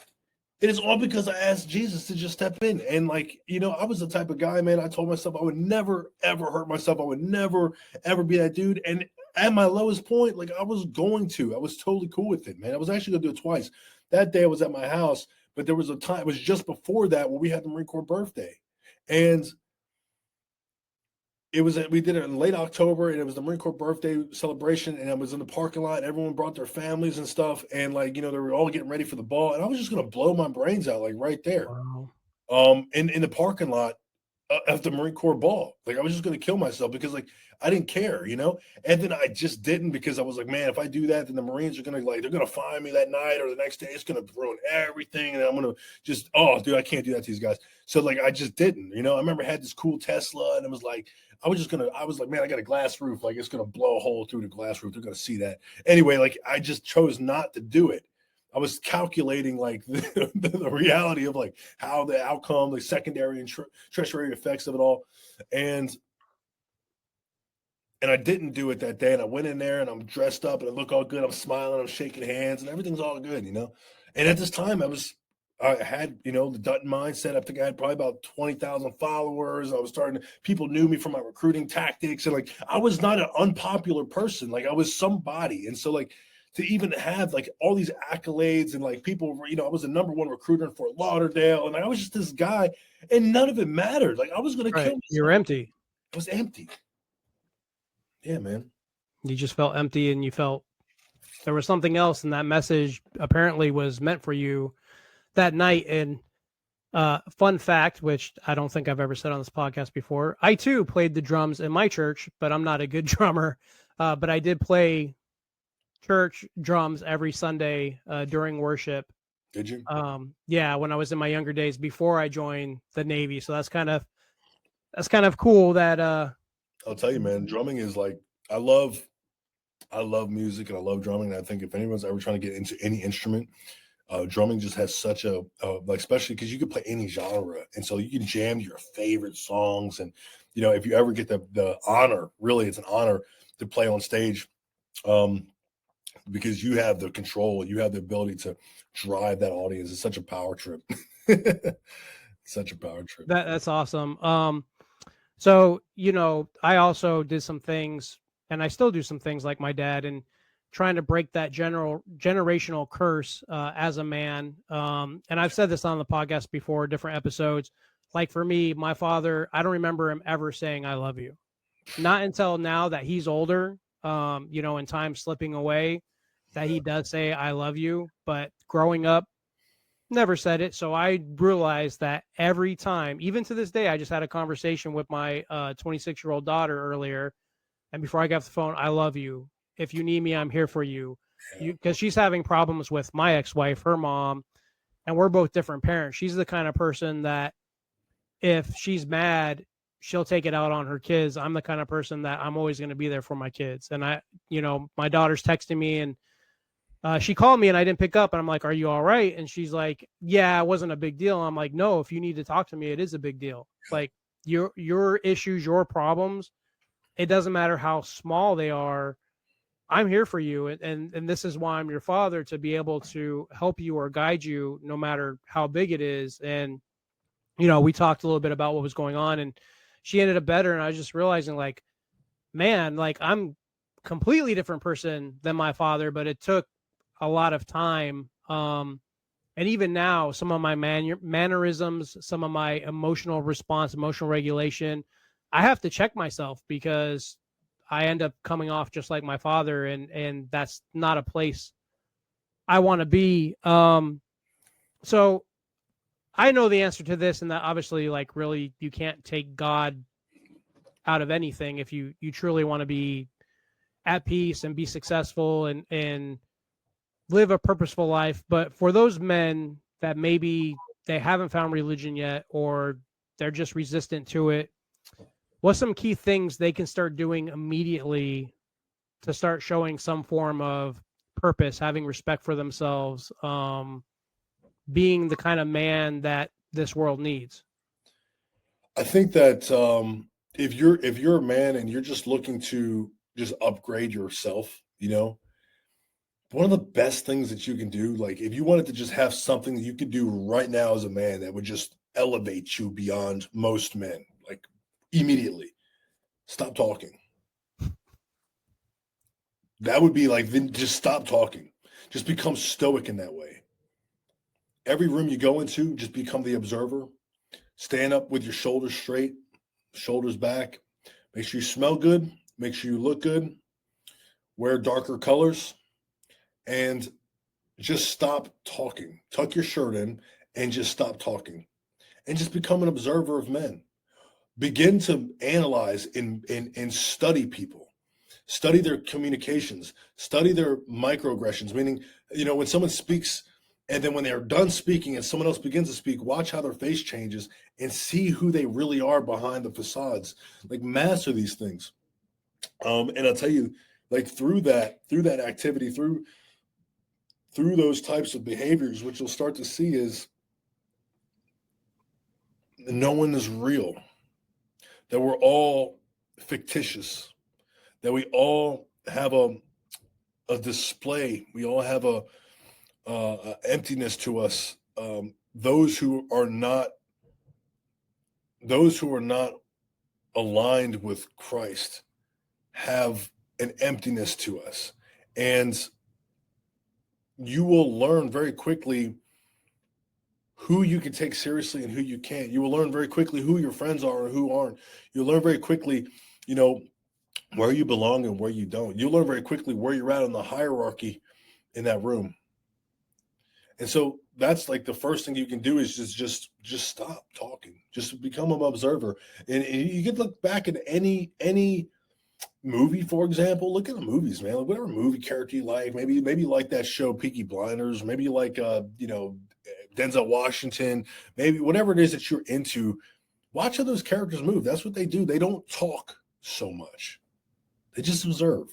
it is all because I asked Jesus to just step in. And like, I was the type of guy, man, I told myself I would never, ever hurt myself. I would never, ever be that dude. And at my lowest point, like I was totally cool with it, man. I was actually going to do it twice. That day I was at my house, but there was a time, it was just before that where we had the Marine Corps birthday. And we did it in late October, and it was the Marine Corps birthday celebration, and I was in the parking lot. Everyone brought their families and stuff, and like, they were all getting ready for the ball, and I was just going to blow my brains out, like right there. Wow. In the parking lot of the Marine Corps ball. Like I was just going to kill myself because like I didn't care, and then I just didn't, because I was like, man, if I do that, then the Marines are going to they're going to find me that night or the next day. It's going to ruin everything. And I'm going to just, oh dude, I can't do that to these guys. So like, I just didn't, I remember I had this cool Tesla, and it was like, I was like, man, I got a glass roof. Like it's going to blow a hole through the glass roof. They're going to see that. Anyway, like I just chose not to do it. I was calculating like the reality of like how the outcome, the secondary and tertiary effects of it all. And And I didn't do it that day. And I went in there and I'm dressed up and I look all good. I'm smiling, I'm shaking hands, and everything's all good, you know. And at this time, I had, you know, the Dutton mindset. I think I had probably about 20,000 followers. I was people knew me from my recruiting tactics. And like, I was not an unpopular person. Like, I was somebody. And so, like, to even have like all these accolades and like people, you know, I was the number one recruiter in Fort Lauderdale. And like, I was just this guy and none of it mattered. Like, I was going to kill Right. myself. You're empty. I was empty. Yeah, man. You just felt empty, and you felt there was something else, and that message apparently was meant for you that night. And fun fact, which I don't think I've ever said on this podcast before, I too played the drums in my church, but I'm not a good drummer. But I did play church drums every Sunday during worship. Did you? Yeah, when I was in my younger days before I joined the Navy. So that's kind of cool that I'll tell you, man, drumming is like, I love music and I love drumming. And I think if anyone's ever trying to get into any instrument, drumming just has such a like, especially because you can play any genre, and so you can jam your favorite songs. And you know, if you ever get the honor, really, it's an honor to play on stage, because you have the control, you have the ability to drive that audience. It's such a power trip. Such a power trip. that's awesome. So, you know, I also did some things, and I still do some things like my dad, and trying to break that generational curse as a man. And I've said this on the podcast before, different episodes. Like for me, my father, I don't remember him ever saying "I love you." Not until now that he's older, you know, and time slipping away, that he does say "I love you." But growing up, never said it. So I realized that every time, even to this day, I just had a conversation with my 26-year-old daughter earlier. And before I got off the phone, I love you. If you need me, I'm here for you. Because she's having problems with my ex-wife, her mom, and we're both different parents. She's the kind of person that if she's mad, she'll take it out on her kids. I'm the kind of person that I'm always going to be there for my kids. And you know, my daughter's texting me, and she called me and I didn't pick up, and I'm like, "Are you all right?" And she's like, "Yeah, it wasn't a big deal." I'm like, "No, if you need to talk to me, it is a big deal. Like your issues, your problems, it doesn't matter how small they are. I'm here for you, and this is why I'm your father, to be able to help you or guide you, no matter how big it is." And you know, we talked a little bit about what was going on, and she ended up better. And I was just realizing, like, man, like I'm completely different person than my father, but it took a lot of time. And even now, some of my mannerisms, some of my emotional response, emotional regulation, I have to check myself because I end up coming off just like my father, and that's not a place I want to be. So I know the answer to this, and that obviously, like, really, you can't take God out of anything if you truly want to be at peace and be successful and live a purposeful life. But for those men that maybe they haven't found religion yet, or they're just resistant to it, what's some key things they can start doing immediately to start showing some form of purpose, having respect for themselves, being the kind of man that this world needs? I think that if you're a man and you're just looking to just upgrade yourself, you know, one of the best things that you can do, like if you wanted to just have something that you could do right now as a man that would just elevate you beyond most men, like immediately, stop talking. That would be like, then just stop talking. Just become stoic in that way. Every room you go into, just become the observer. Stand up with your shoulders straight, shoulders back. Make sure you smell good. Make sure you look good. Wear darker colors. And just stop talking. Tuck your shirt in and just stop talking. And just become an observer of men. Begin to analyze and study people. Study their communications. Study their microaggressions, meaning, you know, when someone speaks and then when they're done speaking and someone else begins to speak, watch how their face changes and see who they really are behind the facades. Like, master these things. And I'll tell you, like, through that activity, through those types of behaviors, what you'll start to see is no one is real, that we're all fictitious, that we all have a display. We all have a emptiness to us. Those who are not aligned with Christ have an emptiness to us, and you will learn very quickly who you can take seriously and who you can't. You will learn very quickly who your friends are and who aren't. You'll learn very quickly, where you belong and where you don't. You'll learn very quickly where you're at in the hierarchy in that room. And so that's like the first thing you can do is just stop talking. Just become an observer. And you can look back at any movie, for example. Look at the movies, man. Like whatever movie character you like. Maybe you like that show Peaky Blinders. Maybe you like Denzel Washington. Maybe whatever it is that you're into. Watch how those characters move. That's what they do. They don't talk so much. They just observe.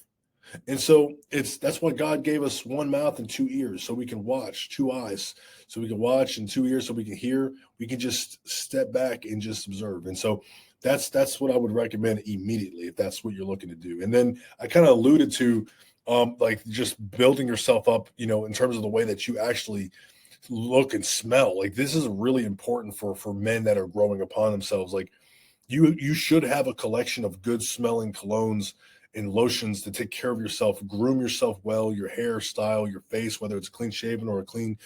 And so that's why God gave us one mouth and two ears so we can watch, two eyes so we can watch, and two ears so we can hear. We can just step back and just observe. And so that's what I would recommend immediately if that's what you're looking to do. And then I kind of alluded to like just building yourself up, in terms of the way that you actually look and smell. Like this is really important for men that are growing upon themselves. Like you should have a collection of good smelling colognes and lotions to take care of yourself, groom yourself well, your hairstyle, your face, whether it's clean shaven or a clean,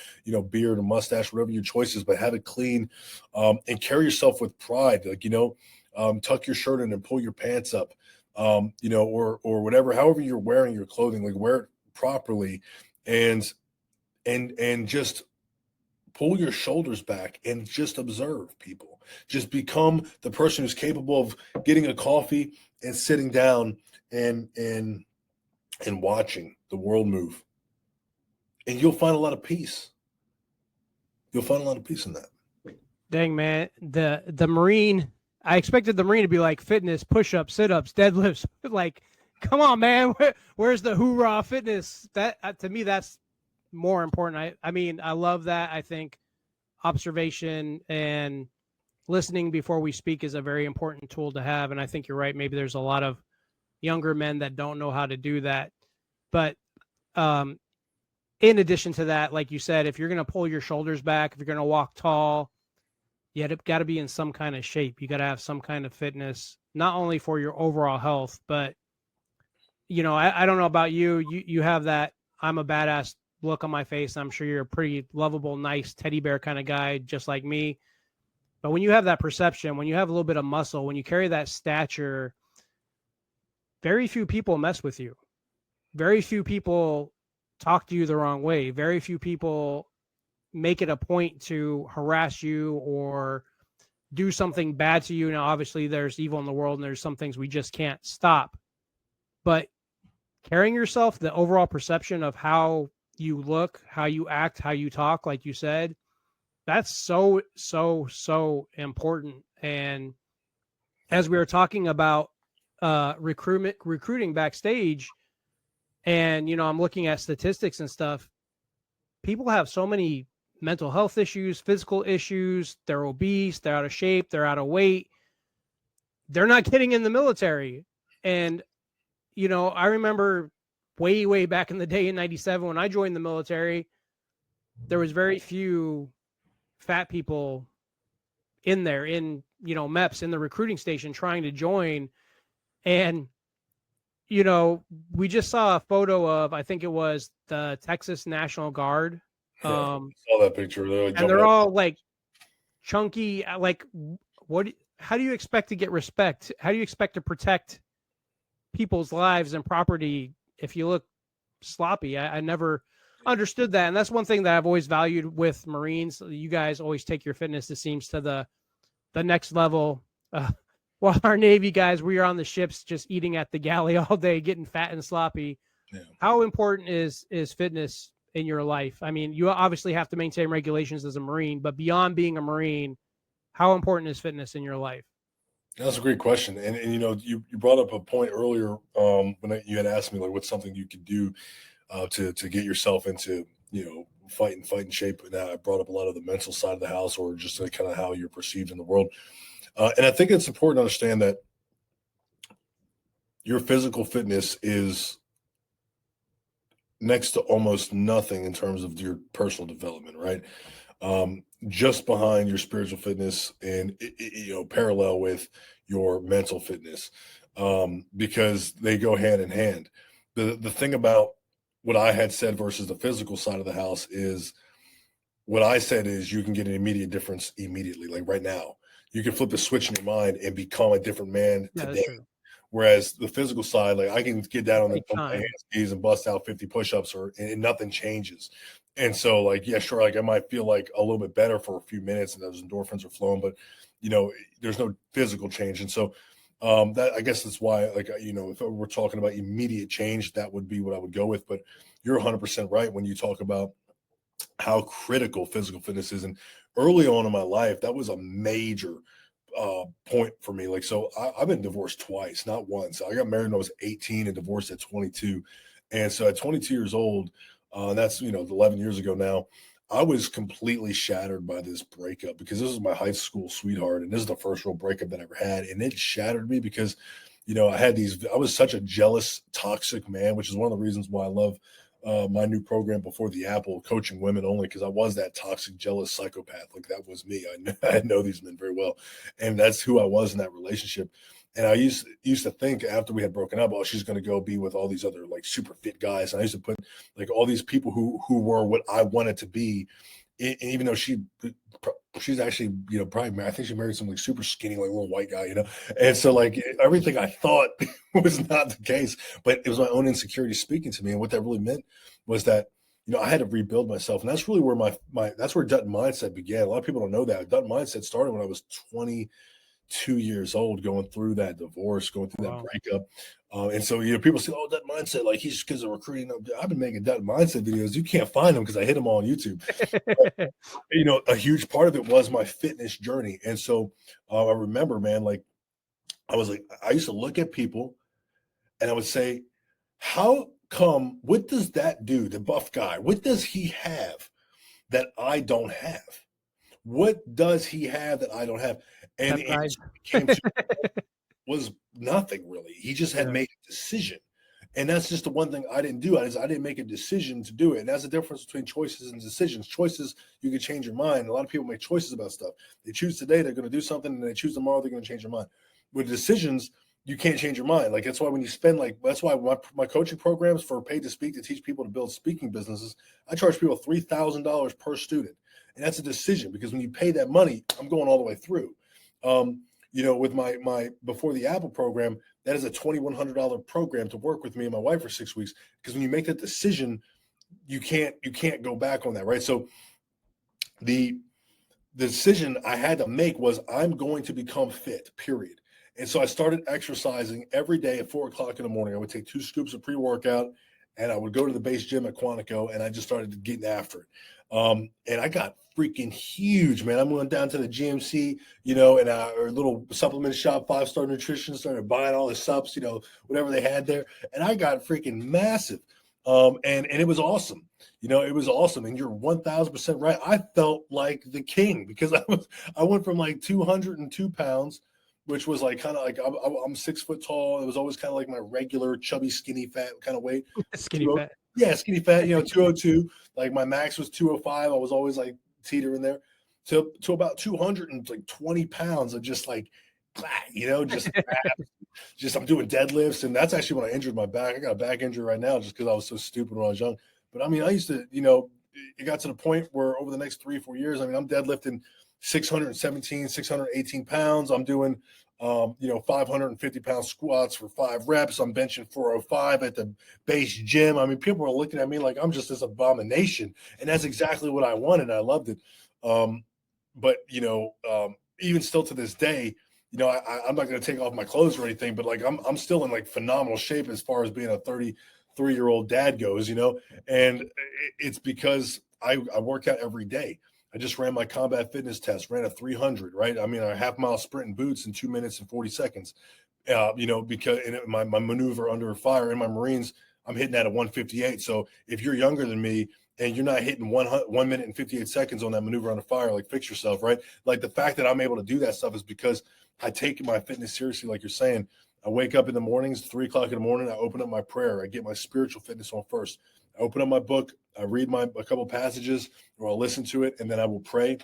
beard or mustache, whatever your choice is, but have it clean, and carry yourself with pride. Like, tuck your shirt in and pull your pants up, or whatever, however you're wearing your clothing, like wear it properly and just pull your shoulders back and just observe people. Just become the person who's capable of getting a coffee and sitting down and watching the world move. And you'll find a lot of peace. You'll find a lot of peace in that. Dang, man. The Marine, I expected the Marine to be like fitness, push-ups, sit-ups, deadlifts. Like, come on, man. Where's the hoorah fitness? That to me, that's more important. I mean, I love that. I think observation and listening before we speak is a very important tool to have. And I think you're right. Maybe there's a lot of younger men that don't know how to do that. But in addition to that, like you said, if you're going to pull your shoulders back, if you're going to walk tall, you got to be in some kind of shape. You got to have some kind of fitness, not only for your overall health, but I don't know about you. You have that I'm a badass look on my face. I'm sure you're a pretty lovable, nice teddy bear kind of guy, just like me. But when you have that perception, when you have a little bit of muscle, when you carry that stature, very few people mess with you. Very few people talk to you the wrong way. Very few people make it a point to harass you or do something bad to you. Now, obviously, there's evil in the world and there's some things we just can't stop. But carrying yourself, the overall perception of how you look, how you act, how you talk, like you said, that's so, so, so important. And as we were talking about recruiting backstage, and I'm looking at statistics and stuff, people have so many mental health issues, physical issues. They're obese, they're out of shape, they're out of weight, they're not getting in the military. And I remember way back in the day in 97 when I joined the military, there was very few fat people in there, in MEPS, in the recruiting station trying to join. And we just saw a photo of, I think it was the Texas National Guard. Yeah, I saw that picture. And they're all like chunky. Like, how do you expect to get respect? How do you expect to protect people's lives and property if you look sloppy? I never understood that. And that's one thing that I've always valued with Marines. You guys always take your fitness, it seems, to the next level. While our Navy guys, we are on the ships just eating at the galley all day, getting fat and sloppy. Yeah. How important is fitness in your life? I mean, you obviously have to maintain regulations as a Marine, but beyond being a Marine, how important is fitness in your life? That's a great question. And you brought up a point earlier when you had asked me, like, what's something you could do to get yourself into, fighting shape. And I brought up a lot of the mental side of the house, or just kind of how you're perceived in the world. And I think it's important to understand that your physical fitness is next to almost nothing in terms of your personal development, right? Just behind your spiritual fitness and parallel with your mental fitness, because they go hand in hand. The thing about what I had said versus the physical side of the house is, what I said is you can get an immediate difference immediately, like right now. You can flip the switch in your mind and become a different man Yeah, today. that's true. Whereas the physical side, like I can get down on Take my hands time. and knees and bust out 50 push-ups and nothing changes. And so like, yeah, sure, like I might feel like a little bit better for a few minutes and those endorphins are flowing, but there's no physical change. And so that, I guess that's why, like, if we're talking about immediate change, that would be what I would go with. But you're 100% right when you talk about how critical physical fitness is. And early on in my life, that was a major point for me. Like, so I've been divorced twice, not once. I got married when I was 18 and divorced at 22. And so at 22 years old, that's 11 years ago now, I was completely shattered by this breakup, because this was my high school sweetheart, and this is the first real breakup that I ever had, and it shattered me because I was such a jealous, toxic man, which is one of the reasons why I love my new program Before the Apple, coaching women only, because I was that toxic, jealous psychopath. Like, that was me. I know these men very well, and that's who I was in that relationship. And I used to think, after we had broken up, oh, she's going to go be with all these other like super fit guys. And I used to put like all these people who were what I wanted to be, even though she's actually, probably, I think she married some like super skinny, like little white guy. And so like everything I thought was not the case, but it was my own insecurity speaking to me. And what that really meant was that, I had to rebuild myself. And that's really where that's where Dutton mindset began. A lot of people don't know that Dutton mindset started when I was 22 years old, going through that divorce, going through that Wow. breakup. And so, people say, oh, Dutton mindset, like he's just because of recruiting. I've been making Dutton mindset videos. You can't find them because I hit them all on YouTube. A huge part of it was my fitness journey. And so I remember, man, like I used to look at people and I would say, how come, what does that do, the buff guy, what does he have that I don't have? What does he have that I don't have? And it Peptides. came to was nothing really. He just had Yeah. made a decision. And that's just the one thing I didn't do. I didn't make a decision to do it. And that's the difference between choices and decisions. Choices, you can change your mind. A lot of people make choices about stuff. They choose today, they're going to do something, and they choose tomorrow, they're going to change their mind. With decisions, you can't change your mind. Like, that's why when you spend, like, that's why my coaching programs for Paid to Speak, to teach people to build speaking businesses, I charge people $3,000 per student. And that's a decision, because when you pay that money, I'm going all the way through. With my Before the Apple program, that is a $2,100 program to work with me and my wife for 6 weeks. Because when you make that decision, you can't go back on that, right? So the decision I had to make was, I'm going to become fit, period. And so I started exercising every day at 4:00 in the morning. I would take 2 scoops of pre-workout, and I would go to the base gym at Quantico, and I just started getting after it. And I got freaking huge, man. I went down to the GMC, and or little supplement shop, 5-Star Nutrition, started buying all the subs, whatever they had there. And I got freaking massive. And it was awesome. It was awesome. And you're 1,000% right. I felt like the king, because I went from like 202 pounds, which was like kind of like, I'm 6 foot tall. It was always kind of like my regular chubby, skinny, fat kind of weight. Skinny fat. Yeah, skinny fat, 202. Like my max was 205. I was always like teetering there, to about 220 pounds of just like, just I'm doing deadlifts. And that's actually when I injured my back. I got a back injury right now just because I was so stupid when I was young. But I mean, I used to, it got to the point where over the next 3-4 years, I mean, I'm deadlifting 617, 618 pounds. I'm doing 550 pound squats for 5 reps. I'm benching 405 at the base gym. I mean, people are looking at me like I'm just this abomination, and that's exactly what I wanted. I loved it. But even still to this day, I'm not going to take off my clothes or anything, but like I'm still in like phenomenal shape as far as being a 33-year-old dad goes, and it's because I work out every day. I just ran my combat fitness test, ran a 300, right? I mean, a half-mile sprint in boots in 2 minutes and 40 seconds, because in my maneuver under fire in my Marines, I'm hitting that at 158. So if you're younger than me and you're not hitting 1 minute and 58 seconds on that maneuver under fire, like, fix yourself, right? Like, the fact that I'm able to do that stuff is because I take my fitness seriously, like you're saying. I wake up in the mornings, 3 o'clock in the morning. I open up my prayer. I get my spiritual fitness on first. I open up my book. I read a couple passages, or I'll listen to it, and then I will pray.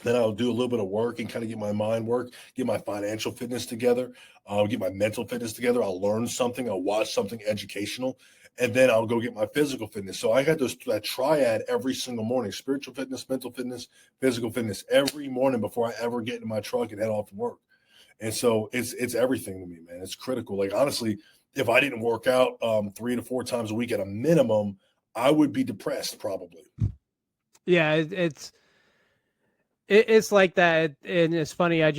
Then I'll do a little bit of work and kind of get my mind work, get my financial fitness together. I'll get my mental fitness together. I'll learn something. I'll watch something educational, and then I'll go get my physical fitness. So I got that triad every single morning: spiritual fitness, mental fitness, physical fitness every morning before I ever get in my truck and head off to work. And so it's everything to me, man. It's critical. Like, honestly, if I didn't work out 3 to 4 times a week at a minimum, I would be depressed probably. Yeah, it's like that, and it's funny. I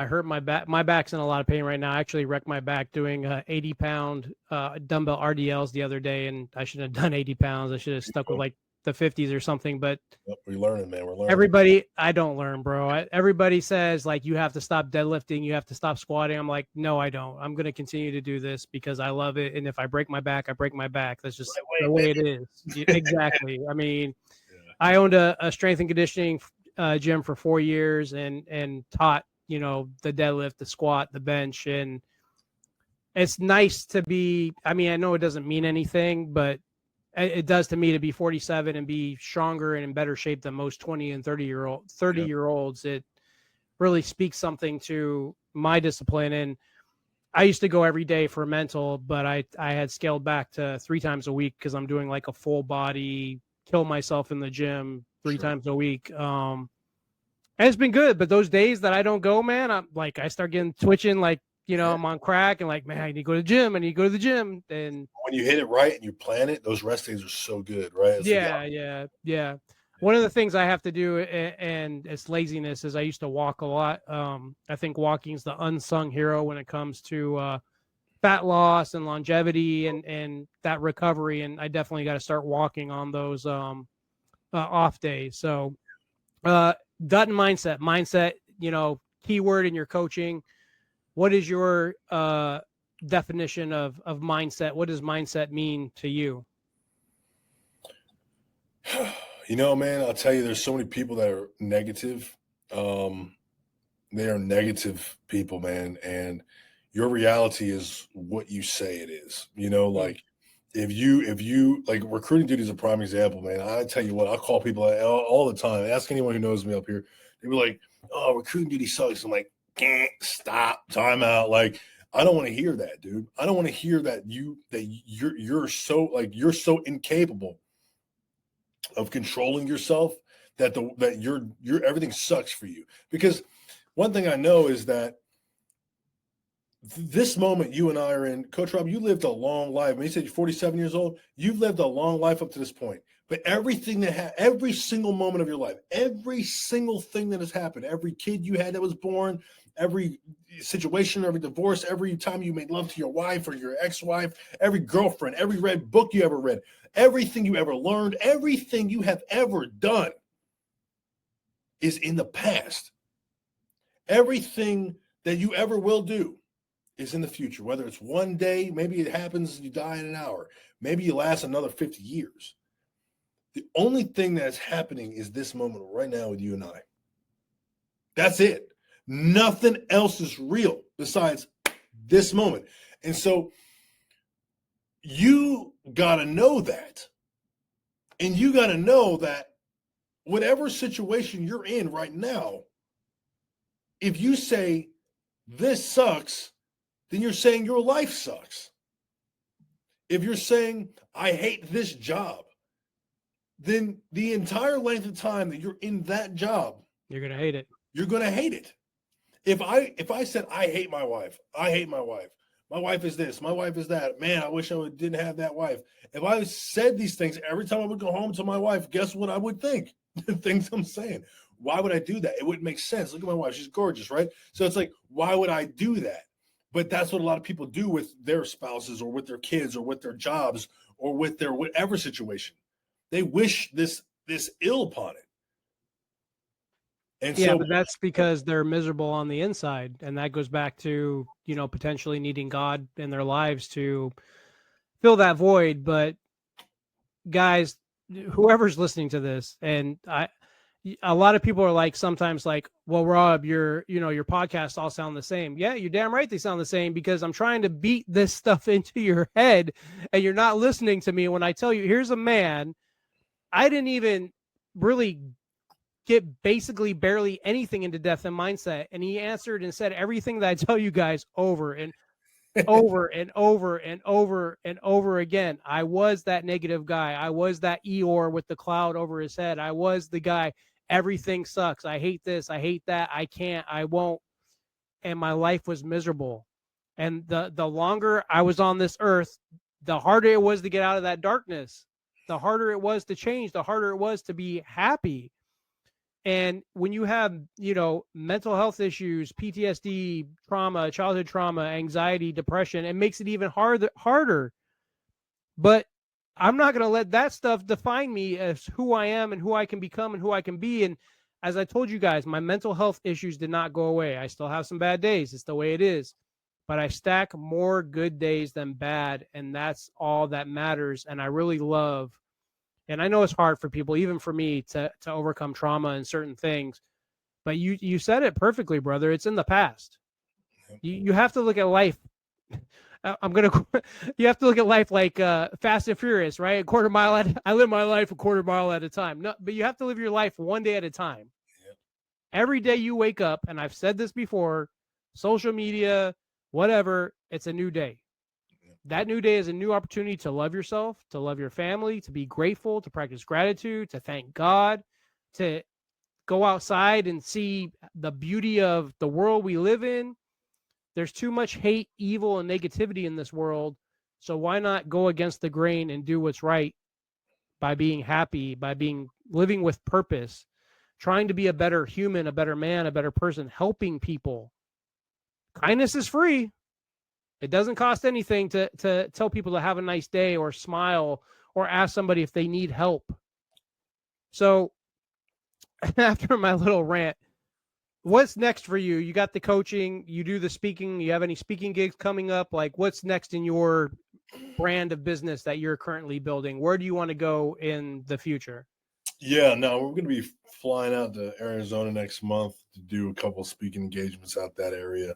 hurt my back. My back's in a lot of pain right now. I actually wrecked my back doing 80-pound dumbbell RDLs the other day, and I shouldn't have done 80 pounds. I should have stuck with like the 50s or something. But we're learning, man. We're learning. Everybody, I don't learn, bro. Everybody says like you have to stop deadlifting, you have to stop squatting. I'm like, no, I don't. I'm going to continue to do this because I love it, and if I break my back, I break my back. That's just the way it is. Exactly. I mean, I owned a strength and conditioning gym for 4 years and taught, the deadlift, the squat, the bench. And it's nice to be, I mean, I know it doesn't mean anything, but it does to me to be 47 and be stronger and in better shape than most 20 and 30-year-olds. It really speaks something to my discipline. And I used to go every day for mental, but I had scaled back to 3 times a week because I'm doing like a full body, kill myself in the gym 3 times a week. And it's been good, but those days that I don't go, man, I'm like, I start getting twitching, like, I'm on crack and like, man, I need to go to the gym. I need to go to the gym. And when you hit it right and you plan it, those rest days are so good, right? It's yeah. One of the things I have to do, and it's laziness, is I used to walk a lot. I think walking is the unsung hero when it comes to fat loss and longevity and that recovery. And I definitely got to start walking on those off days. So Dutton mindset, keyword in your coaching. What is your definition of mindset? What does mindset mean to you? Man, I'll tell you, there's so many people that are negative. They are negative people, man. And your reality is what you say it is. Like if you like, recruiting duty is a prime example, man. I tell you what, I call people all the time. Ask anyone who knows me up here. They be like, "Oh, recruiting duty sucks." I'm like, stop, time out. Like, I don't want to hear that, dude. I don't want to hear that you're so incapable of controlling yourself that you're everything sucks for you. Because one thing I know is that this moment you and I are in, Coach Rob, you lived a long life. When you said you're 47 years old, you've lived a long life up to this point. But everything every single moment of your life, every single thing that has happened, every kid you had that was born, every situation, every divorce, every time you made love to your wife or your ex-wife, every girlfriend, every read book you ever read, everything you ever learned, everything you have ever done is in the past. Everything that you ever will do is in the future, whether it's one day, maybe it happens, you die in an hour, maybe you last another 50 years. The only thing that's happening is this moment right now with you and I. That's it. Nothing else is real besides this moment. And so you got to know that. And you got to know that whatever situation you're in right now, if you say this sucks, then you're saying your life sucks. If you're saying I hate this job, then the entire length of time that you're in that job, you're going to hate it. You're going to hate it. If I said I hate my wife, my wife is this, my wife is that, man, I wish I didn't have that wife. If I said these things every time I would go home to my wife, guess what I would think? The things I'm saying. Why would I do that? It wouldn't make sense. Look at my wife. She's gorgeous, right? So it's like, why would I do that? But that's what a lot of people do with their spouses or with their kids or with their jobs or with their whatever situation. They wish this ill upon it. And yeah, but that's because they're miserable on the inside. And that goes back to, potentially needing God in their lives to fill that void. But guys, whoever's listening to this, and a lot of people are like, sometimes like, well, Rob, your podcasts all sound the same. Yeah, you're damn right they sound the same, because I'm trying to beat this stuff into your head and you're not listening to me when I tell you, here's a man. I didn't even really get basically barely anything into Death and Mindset, and he answered and said everything that I tell you guys over and over and over and over and over again. I was that negative guy. I was that Eeyore with the cloud over his head. I was the guy, everything sucks. I hate this. I hate that. I can't. I won't. And my life was miserable. And the longer I was on this earth, the harder it was to get out of that darkness. The harder it was to change, the harder it was to be happy. And when you have, mental health issues, PTSD, trauma, childhood trauma, anxiety, depression, it makes it even harder. But I'm not going to let that stuff define me as who I am and who I can become and who I can be. And as I told you guys, my mental health issues did not go away. I still have some bad days. It's the way it is. But I stack more good days than bad. And that's all that matters. And I really love, and I know it's hard for people, even for me, to overcome trauma and certain things. But you said it perfectly, brother. It's in the past. You have to look at life. You have to look at life like Fast and Furious, right? I live my life a quarter mile at a time. No, but you have to live your life one day at a time. Yep. Every day you wake up, and I've said this before, social media, whatever, it's a new day. That new day is a new opportunity to love yourself, to love your family, to be grateful, to practice gratitude, to thank God, to go outside and see the beauty of the world we live in. There's too much hate, evil, and negativity in this world. So why not go against the grain and do what's right by being happy, by living with purpose, trying to be a better human, a better man, a better person, helping people. Kindness is free. It doesn't cost anything to tell people to have a nice day or smile or ask somebody if they need help. So after my little rant, what's next for you? You got the coaching, you do the speaking, you have any speaking gigs coming up? Like, what's next in your brand of business that you're currently building? Where do you want to go in the future? Yeah, no, we're going to be flying out to Arizona next month to do a couple of speaking engagements out that area.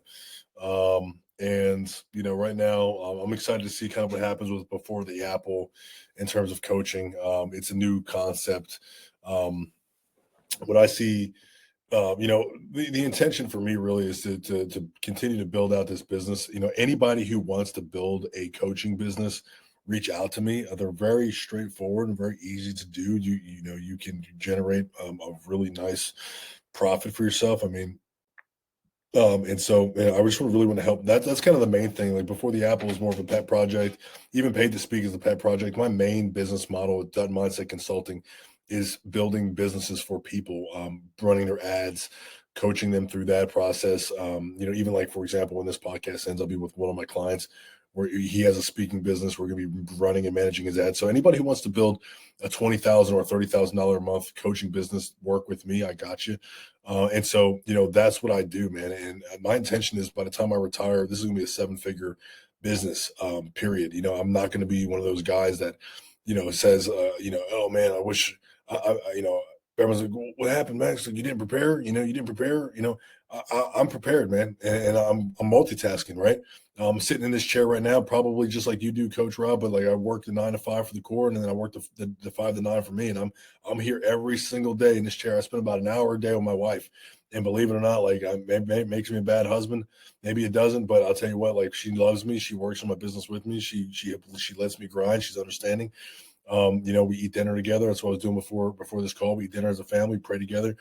And right now I'm excited to see kind of what happens with Before the Apple in terms of coaching. It's a new concept. What I see, the intention for me really is to continue to build out this business. Anybody who wants to build a coaching business, reach out to me. They're very straightforward and very easy to do. You can generate a really nice profit for yourself. I mean, and so I just really want to help. That's kind of the main thing. Like Before the Apple is more of a pet project. Even Paid to Speak is a pet project. My main business model at Dutton Mindset Consulting is building businesses for people, running their ads, coaching them through that process. Even like, for example, when this podcast ends, I'll be with one of my clients where he has a speaking business. We're going to be running and managing his ads. So anybody who wants to build a $20,000 or $30,000 a month coaching business, work with me. I got you. And so, that's what I do, man. And my intention is by the time I retire, this is going to be a 7-figure business, period. I'm not going to be one of those guys that, says, oh man, I wish everyone's like, what happened, Max? Like, you didn't prepare, you didn't prepare, I'm prepared, man. And I'm multitasking, right? I'm sitting in this chair right now, probably just like you do, Coach Rob, but like I work the 9 to 5 for the core, and then I work the 5 to 9 for me. And I'm here every single day in this chair. I spend about an hour a day with my wife. And believe it or not, like it makes me a bad husband. Maybe it doesn't, but I'll tell you what, like she loves me. She works on my business with me. She lets me grind. She's understanding. We eat dinner together. That's what I was doing before this call. We eat dinner as a family, pray together.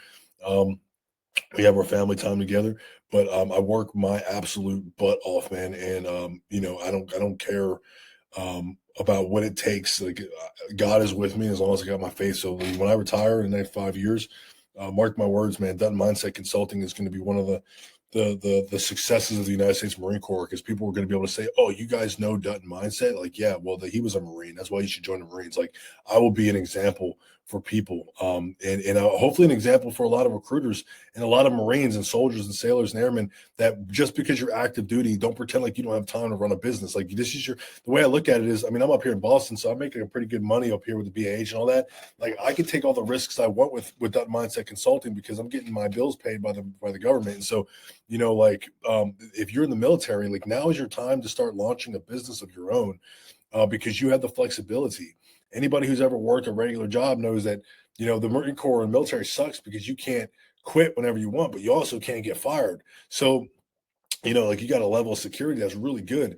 We have our family time together, but I work my absolute butt off, man. And I don't care about what it takes. Like God is with me as long as I got my faith. So when I retire in the next 5 years, mark my words, man, Dutton Mindset Consulting is going to be one of the the successes of the United States Marine Corps, because people were going to be able to say, "Oh, you guys know Dutton mindset." Like, yeah, well, he was a Marine. That's why you should join the Marines. Like, I will be an example for people, and hopefully an example for a lot of recruiters and a lot of Marines and soldiers and sailors and airmen, that just because you're active duty, don't pretend like you don't have time to run a business. Like, this is the way I look at it is, I mean, I'm up here in Boston, so I'm making a pretty good money up here with the BAH and all that. Like, I can take all the risks I want with Dutton Mindset Consulting, because I'm getting my bills paid by the government. And so, like, if you're in the military, like, now is your time to start launching a business of your own, because you have the flexibility. Anybody who's ever worked a regular job knows that, the Marine Corps and military sucks because you can't quit whenever you want, but you also can't get fired. So, like, you got a level of security that's really good.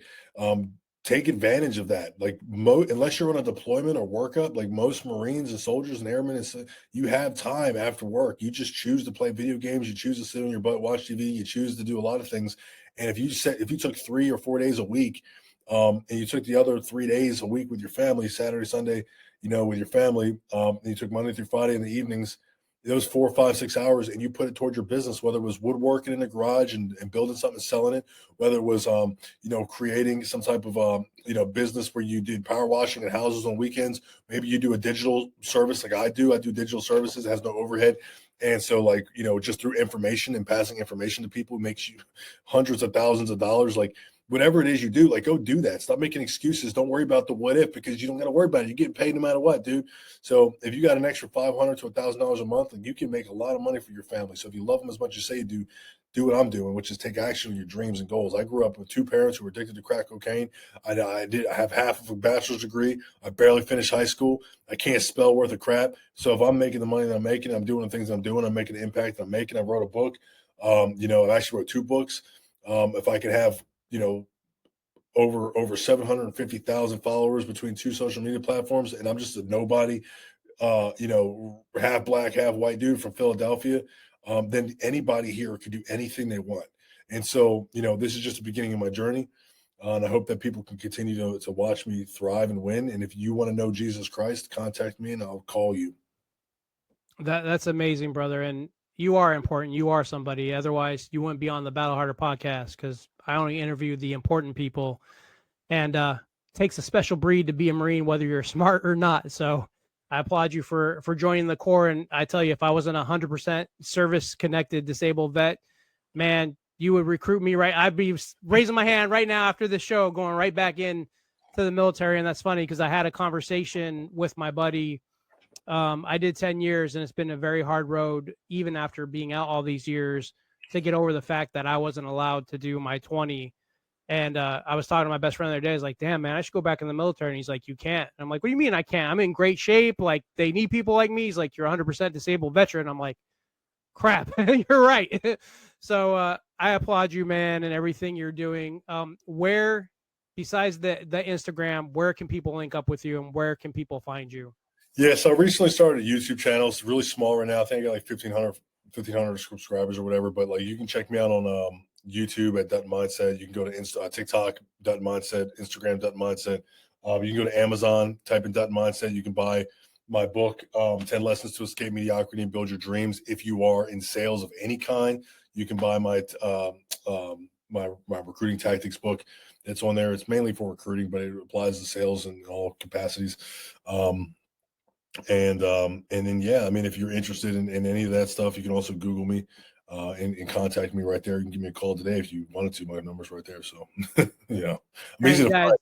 Take advantage of that. Like, unless you're on a deployment or workup, like most Marines and soldiers and airmen, you have time after work. You just choose to play video games. You choose to sit on your butt, watch TV. You choose to do a lot of things. And if you took 3 or 4 days a week, and you took the other 3 days a week with your family, Saturday, Sunday, with your family, and you took Monday through Friday in the evenings, those 4, 5, 6 hours, and you put it towards your business, whether it was woodworking in the garage and building something and selling it, whether it was, creating some type of, business where you did power washing at houses on weekends. Maybe you do a digital service like I do. I do digital services. It has no overhead. And so, like, just through information and passing information to people makes you hundreds of thousands of dollars. Like, whatever it is you do, like, go do that. Stop making excuses. Don't worry about the what if, because you don't got to worry about it. You're getting paid no matter what, dude. So if you got an extra $500 to $1,000 a month, like, you can make a lot of money for your family. So if you love them as much as you say you do, do what I'm doing, which is take action on your dreams and goals. I grew up with 2 parents who were addicted to crack cocaine. I have half of a bachelor's degree. I barely finished high school. I can't spell worth of crap. So if I'm making the money that I'm making, I'm doing the things I'm doing, I'm making the impact that I'm making. I wrote a book. I actually wrote 2 books. If I could have, over 750,000 followers between 2 social media platforms, and I'm just a nobody, half black, half white dude from Philadelphia, then anybody here could do anything they want. And so, this is just the beginning of my journey. And I hope that people can continue to watch me thrive and win. And if you want to know Jesus Christ, contact me and I'll call you. That's amazing, brother. And you are important. You are somebody. Otherwise, you wouldn't be on the Battle Harder podcast, because I only interview the important people. And it takes a special breed to be a Marine, whether you're smart or not. So I applaud you for joining the Corps. And I tell you, if I wasn't 100% service connected disabled vet, man, you would recruit me, right? I'd be raising my hand right now after the show, going right back in to the military. And that's funny, because I had a conversation with my buddy. I did 10 years, and it's been a very hard road, even after being out all these years, to get over the fact that I wasn't allowed to do my 20. And I was talking to my best friend the other day. I was like, damn, man, I should go back in the military. And he's like, you can't. And I'm like, what do you mean I can't? I'm in great shape. Like, they need people like me. He's like, you're 100% disabled veteran. I'm like, crap, you're right. So I applaud you, man, and everything you're doing. Where, besides the Instagram, where can people link up with you, and where can people find you? Yeah, so I recently started a YouTube channel. It's really small right now. I think I got like 1,500 subscribers or whatever. But, like, you can check me out on YouTube at Dutton Mindset. You can go to TikTok, Dutton Mindset, Instagram, Dutton Mindset. You can go to Amazon, type in Dutton Mindset. You can buy my book, 10 Lessons to Escape Mediocrity and Build Your Dreams. If you are in sales of any kind, you can buy my recruiting tactics book. It's on there. It's mainly for recruiting, but it applies to sales in all capacities. And then, yeah, I mean, if you're interested in any of that stuff, you can also Google me and contact me right there. You can give me a call today if you wanted to. My number's right there. So, I'm easy to Guys, find.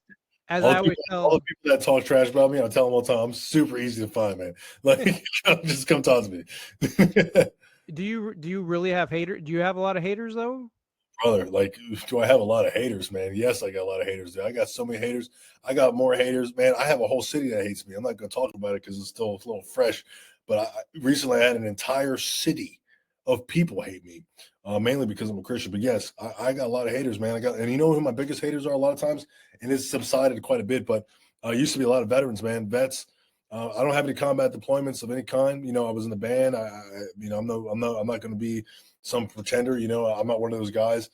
as All I the, always people, all tell, the people that talk trash about me, I tell them all the time, I'm super easy to find, man. Like, just come talk to me. do you really have haters? Do you have a lot of haters though? Brother, like, do I have a lot of haters, man? Yes, I got a lot of haters. Dude. I got so many haters. I got more haters, man. I have a whole city that hates me. I'm not going to talk about it because it's still a little fresh. But recently I had an entire city of people hate me, mainly because I'm a Christian. But yes, I got a lot of haters, man. And you know who my biggest haters are a lot of times? And it's subsided quite a bit, but used to be a lot of veterans, man. Vets. I don't have any combat deployments of any kind. I was in the band. I'm not going to be some pretender. I'm not one of those guys.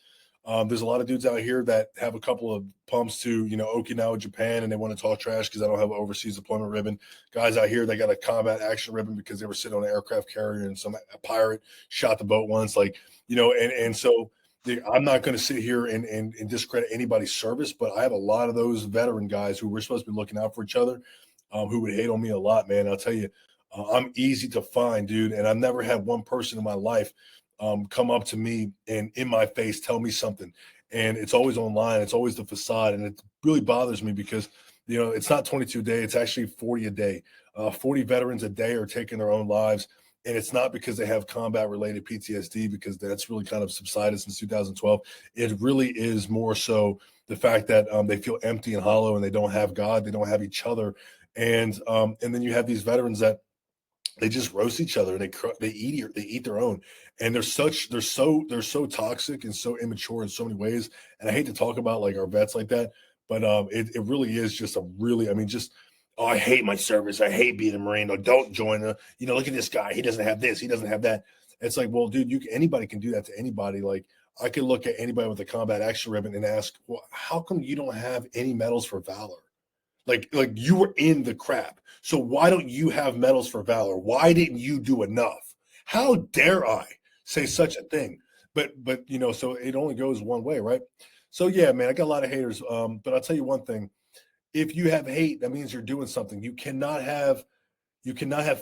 There's a lot of dudes out here that have a couple of pumps to, Okinawa, Japan, and they want to talk trash because I don't have an overseas deployment ribbon. Guys out here, they got a combat action ribbon because they were sitting on an aircraft carrier and some pirate shot the boat once. Like, and so I'm not going to sit here and discredit anybody's service, but I have a lot of those veteran guys who we're supposed to be looking out for each other, who would hate on me a lot, man. I'll tell you, I'm easy to find, dude, and I've never had one person in my life come up to me and in my face tell me something. And it's always online. It's always the facade, and it really bothers me because it's not 22 a day. It's actually 40 a day. 40 veterans a day are taking their own lives. And it's not because they have combat related PTSD, because that's really kind of subsided since 2012. It really is more so the fact that they feel empty and hollow, and they don't have God, they don't have each other, and then you have these veterans that they just roast each other, and they eat their own, and they're so toxic and so immature in so many ways. And I hate to talk about like our vets like that, but it really is just a really, I mean, just, oh, I hate my service, I hate being a Marine, or don't join the, look at this guy, he doesn't have this, he doesn't have that. It's like, well, dude, anybody can do that to anybody. Like, I could look at anybody with a combat action ribbon and ask, well, how come you don't have any medals for valor? Like you were in the crap. So why don't you have medals for valor? Why didn't you do enough? How dare I say such a thing? But so it only goes one way, right? So yeah, man, I got a lot of haters. But I'll tell you one thing. If you have hate, that means you're doing something. You cannot have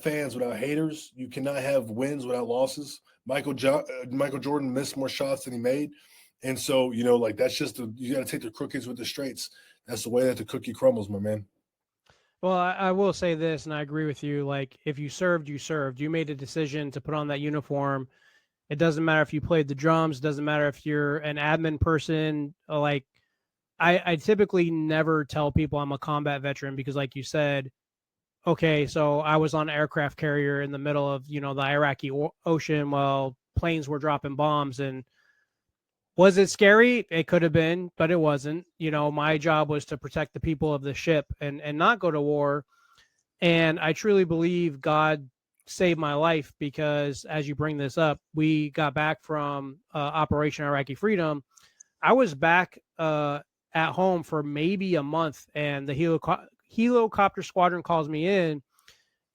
fans without haters. You cannot have wins without losses. Michael Jordan missed more shots than he made. And so, like, that's just you got to take the crookeds with the straights. That's the way that the cookie crumbles, my man. Well, I will say this, and I agree with you. Like, if you served, you served. You made a decision to put on that uniform. It doesn't matter if you played the drums. It doesn't matter if you're an admin person. Like, I typically never tell people I'm a combat veteran because, like you said, okay, so I was on an aircraft carrier in the middle of, the Iraqi Ocean while planes were dropping bombs. And was it scary? It could have been, but it wasn't. My job was to protect the people of the ship and not go to war. And I truly believe God saved my life because, as you bring this up, we got back from Operation Iraqi Freedom. I was back at home for maybe a month, and the helicopter squadron calls me in.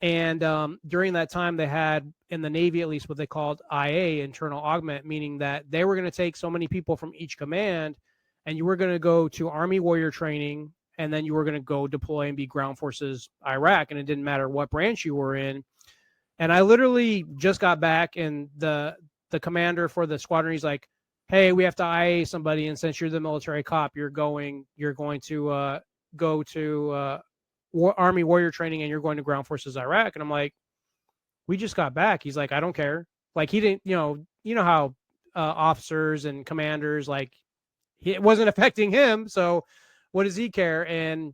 And during that time, they had in the Navy, at least, what they called IA, internal augment, meaning that they were going to take so many people from each command, and you were going to go to Army warrior training, and then you were going to go deploy and be ground forces Iraq, and it didn't matter what branch you were in. And I literally just got back, and the commander for the squadron, he's like, "Hey, we have to IA somebody, and since you're the military cop, you're going to go to Army warrior training, and you're going to ground forces Iraq." And I'm like, "We just got back." He's like, "I don't care." Like, he didn't, how officers and commanders, like, it wasn't affecting him, so what does he care? And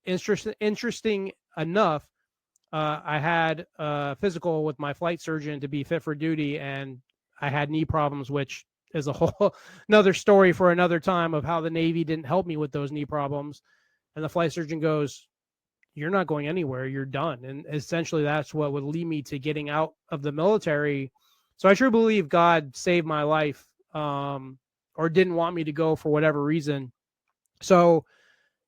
interesting enough, I had a physical with my flight surgeon to be fit for duty, and I had knee problems, which is a whole another story for another time of how the Navy didn't help me with those knee problems. And the flight surgeon goes, "You're not going anywhere. You're done." And essentially that's what would lead me to getting out of the military. So I truly believe God saved my life, or didn't want me to go for whatever reason. So,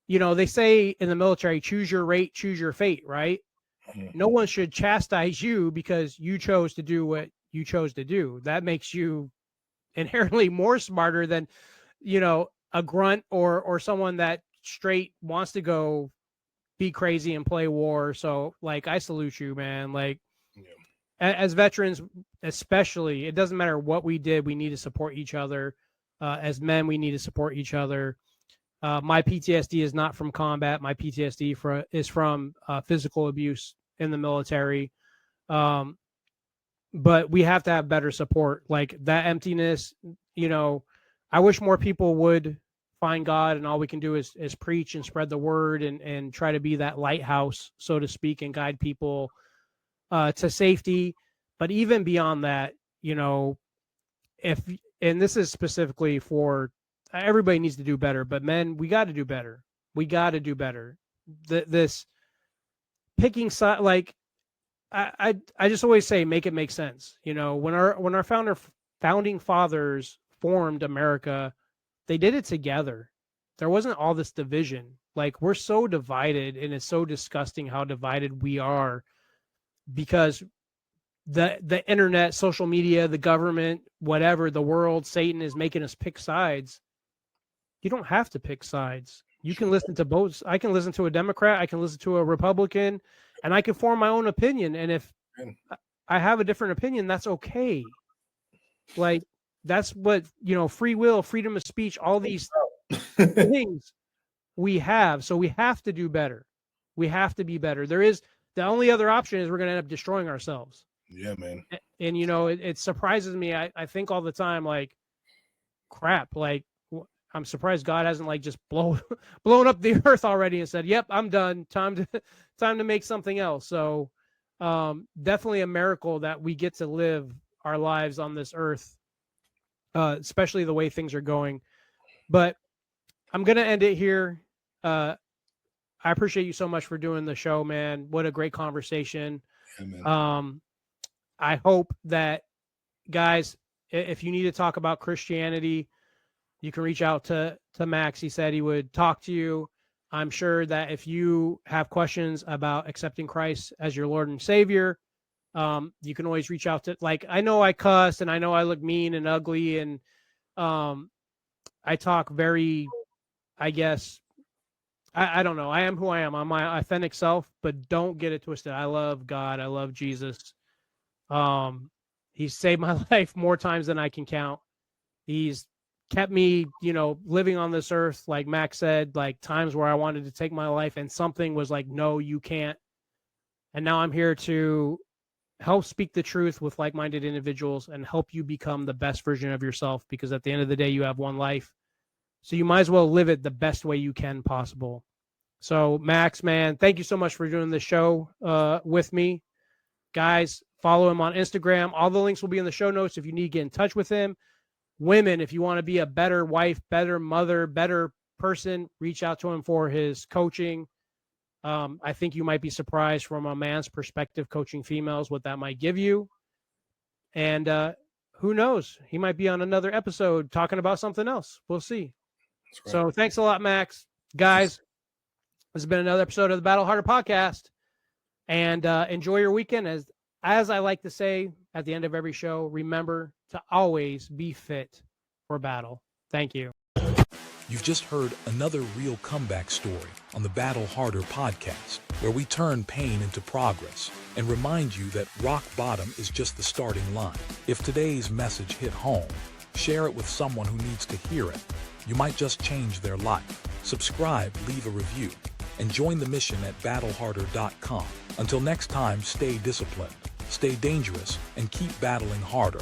they say in the military, choose your rate, choose your fate, right? No one should chastise you because you chose to do what you chose to do. That makes you inherently more smarter than, a grunt or someone that straight wants to go be crazy and play war. So, like, I salute you, man. Like, Yeah. as veterans, especially, it doesn't matter what we did. We need to support each other. As men, we need to support each other. My PTSD is not from combat. My PTSD is from physical abuse in the military. But we have to have better support. Like, that emptiness, I wish more people would find God, and all we can do is preach and spread the word and try to be that lighthouse, so to speak, and guide people to safety. But even beyond that, if, and this is specifically for everybody, needs to do better, but men, we got to do better. We got to do better. This picking side, like, I just always say, make it make sense. When our founding fathers formed America, they did it together. There wasn't all this division. Like, we're so divided, and it's so disgusting how divided we are, because the internet, social media, the government, whatever, the world, Satan is making us pick sides. You don't have to pick sides. You can listen to both. I can listen to a Democrat, I can listen to a Republican, and I can form my own opinion. And if I have a different opinion, that's okay. Like, that's what, free will, freedom of speech, all these things we have. So we have to do better. We have to be better. The only other option is we're going to end up destroying ourselves. Yeah, man. And, it surprises me. I think all the time, like, crap, like, I'm surprised God hasn't like just blown up the earth already and said, "Yep, I'm done. Time to make something else." So, definitely a miracle that we get to live our lives on this earth, especially the way things are going. But I'm gonna end it here. I appreciate you so much for doing the show, man. What a great conversation. Yeah, man. I hope that, guys, if you need to talk about Christianity, you can reach out to Max. He said he would talk to you. I'm sure that if you have questions about accepting Christ as your Lord and Savior, you can always reach out to, like, I know I cuss and I know I look mean and ugly and I talk very, I guess, I don't know. I am who I am. I'm my authentic self, but don't get it twisted. I love God. I love Jesus. He's saved my life more times than I can count. He's kept me, living on this earth, like Max said, like times where I wanted to take my life and something was like, no, you can't. And now I'm here to help speak the truth with like-minded individuals and help you become the best version of yourself, because at the end of the day, you have one life. So you might as well live it the best way you can possible. So Max, man, thank you so much for doing the show with me. Guys, follow him on Instagram. All the links will be in the show notes if you need to get in touch with him. Women, if you want to be a better wife, better mother, better person, reach out to him for his coaching. I think you might be surprised from a man's perspective coaching females what that might give you. And who knows? He might be on another episode talking about something else. We'll see. Right. So thanks a lot, Max. Guys, this has been another episode of the Battle Harder podcast. And enjoy your weekend. As I like to say at the end of every show, remember to always be fit for battle. Thank you. You've just heard another real comeback story on the Battle Harder podcast, where we turn pain into progress and remind you that rock bottom is just the starting line. If today's message hit home, share it with someone who needs to hear it. You might just change their life. Subscribe, leave a review, and join the mission at battleharder.com. Until next time, stay disciplined, stay dangerous, and keep battling harder.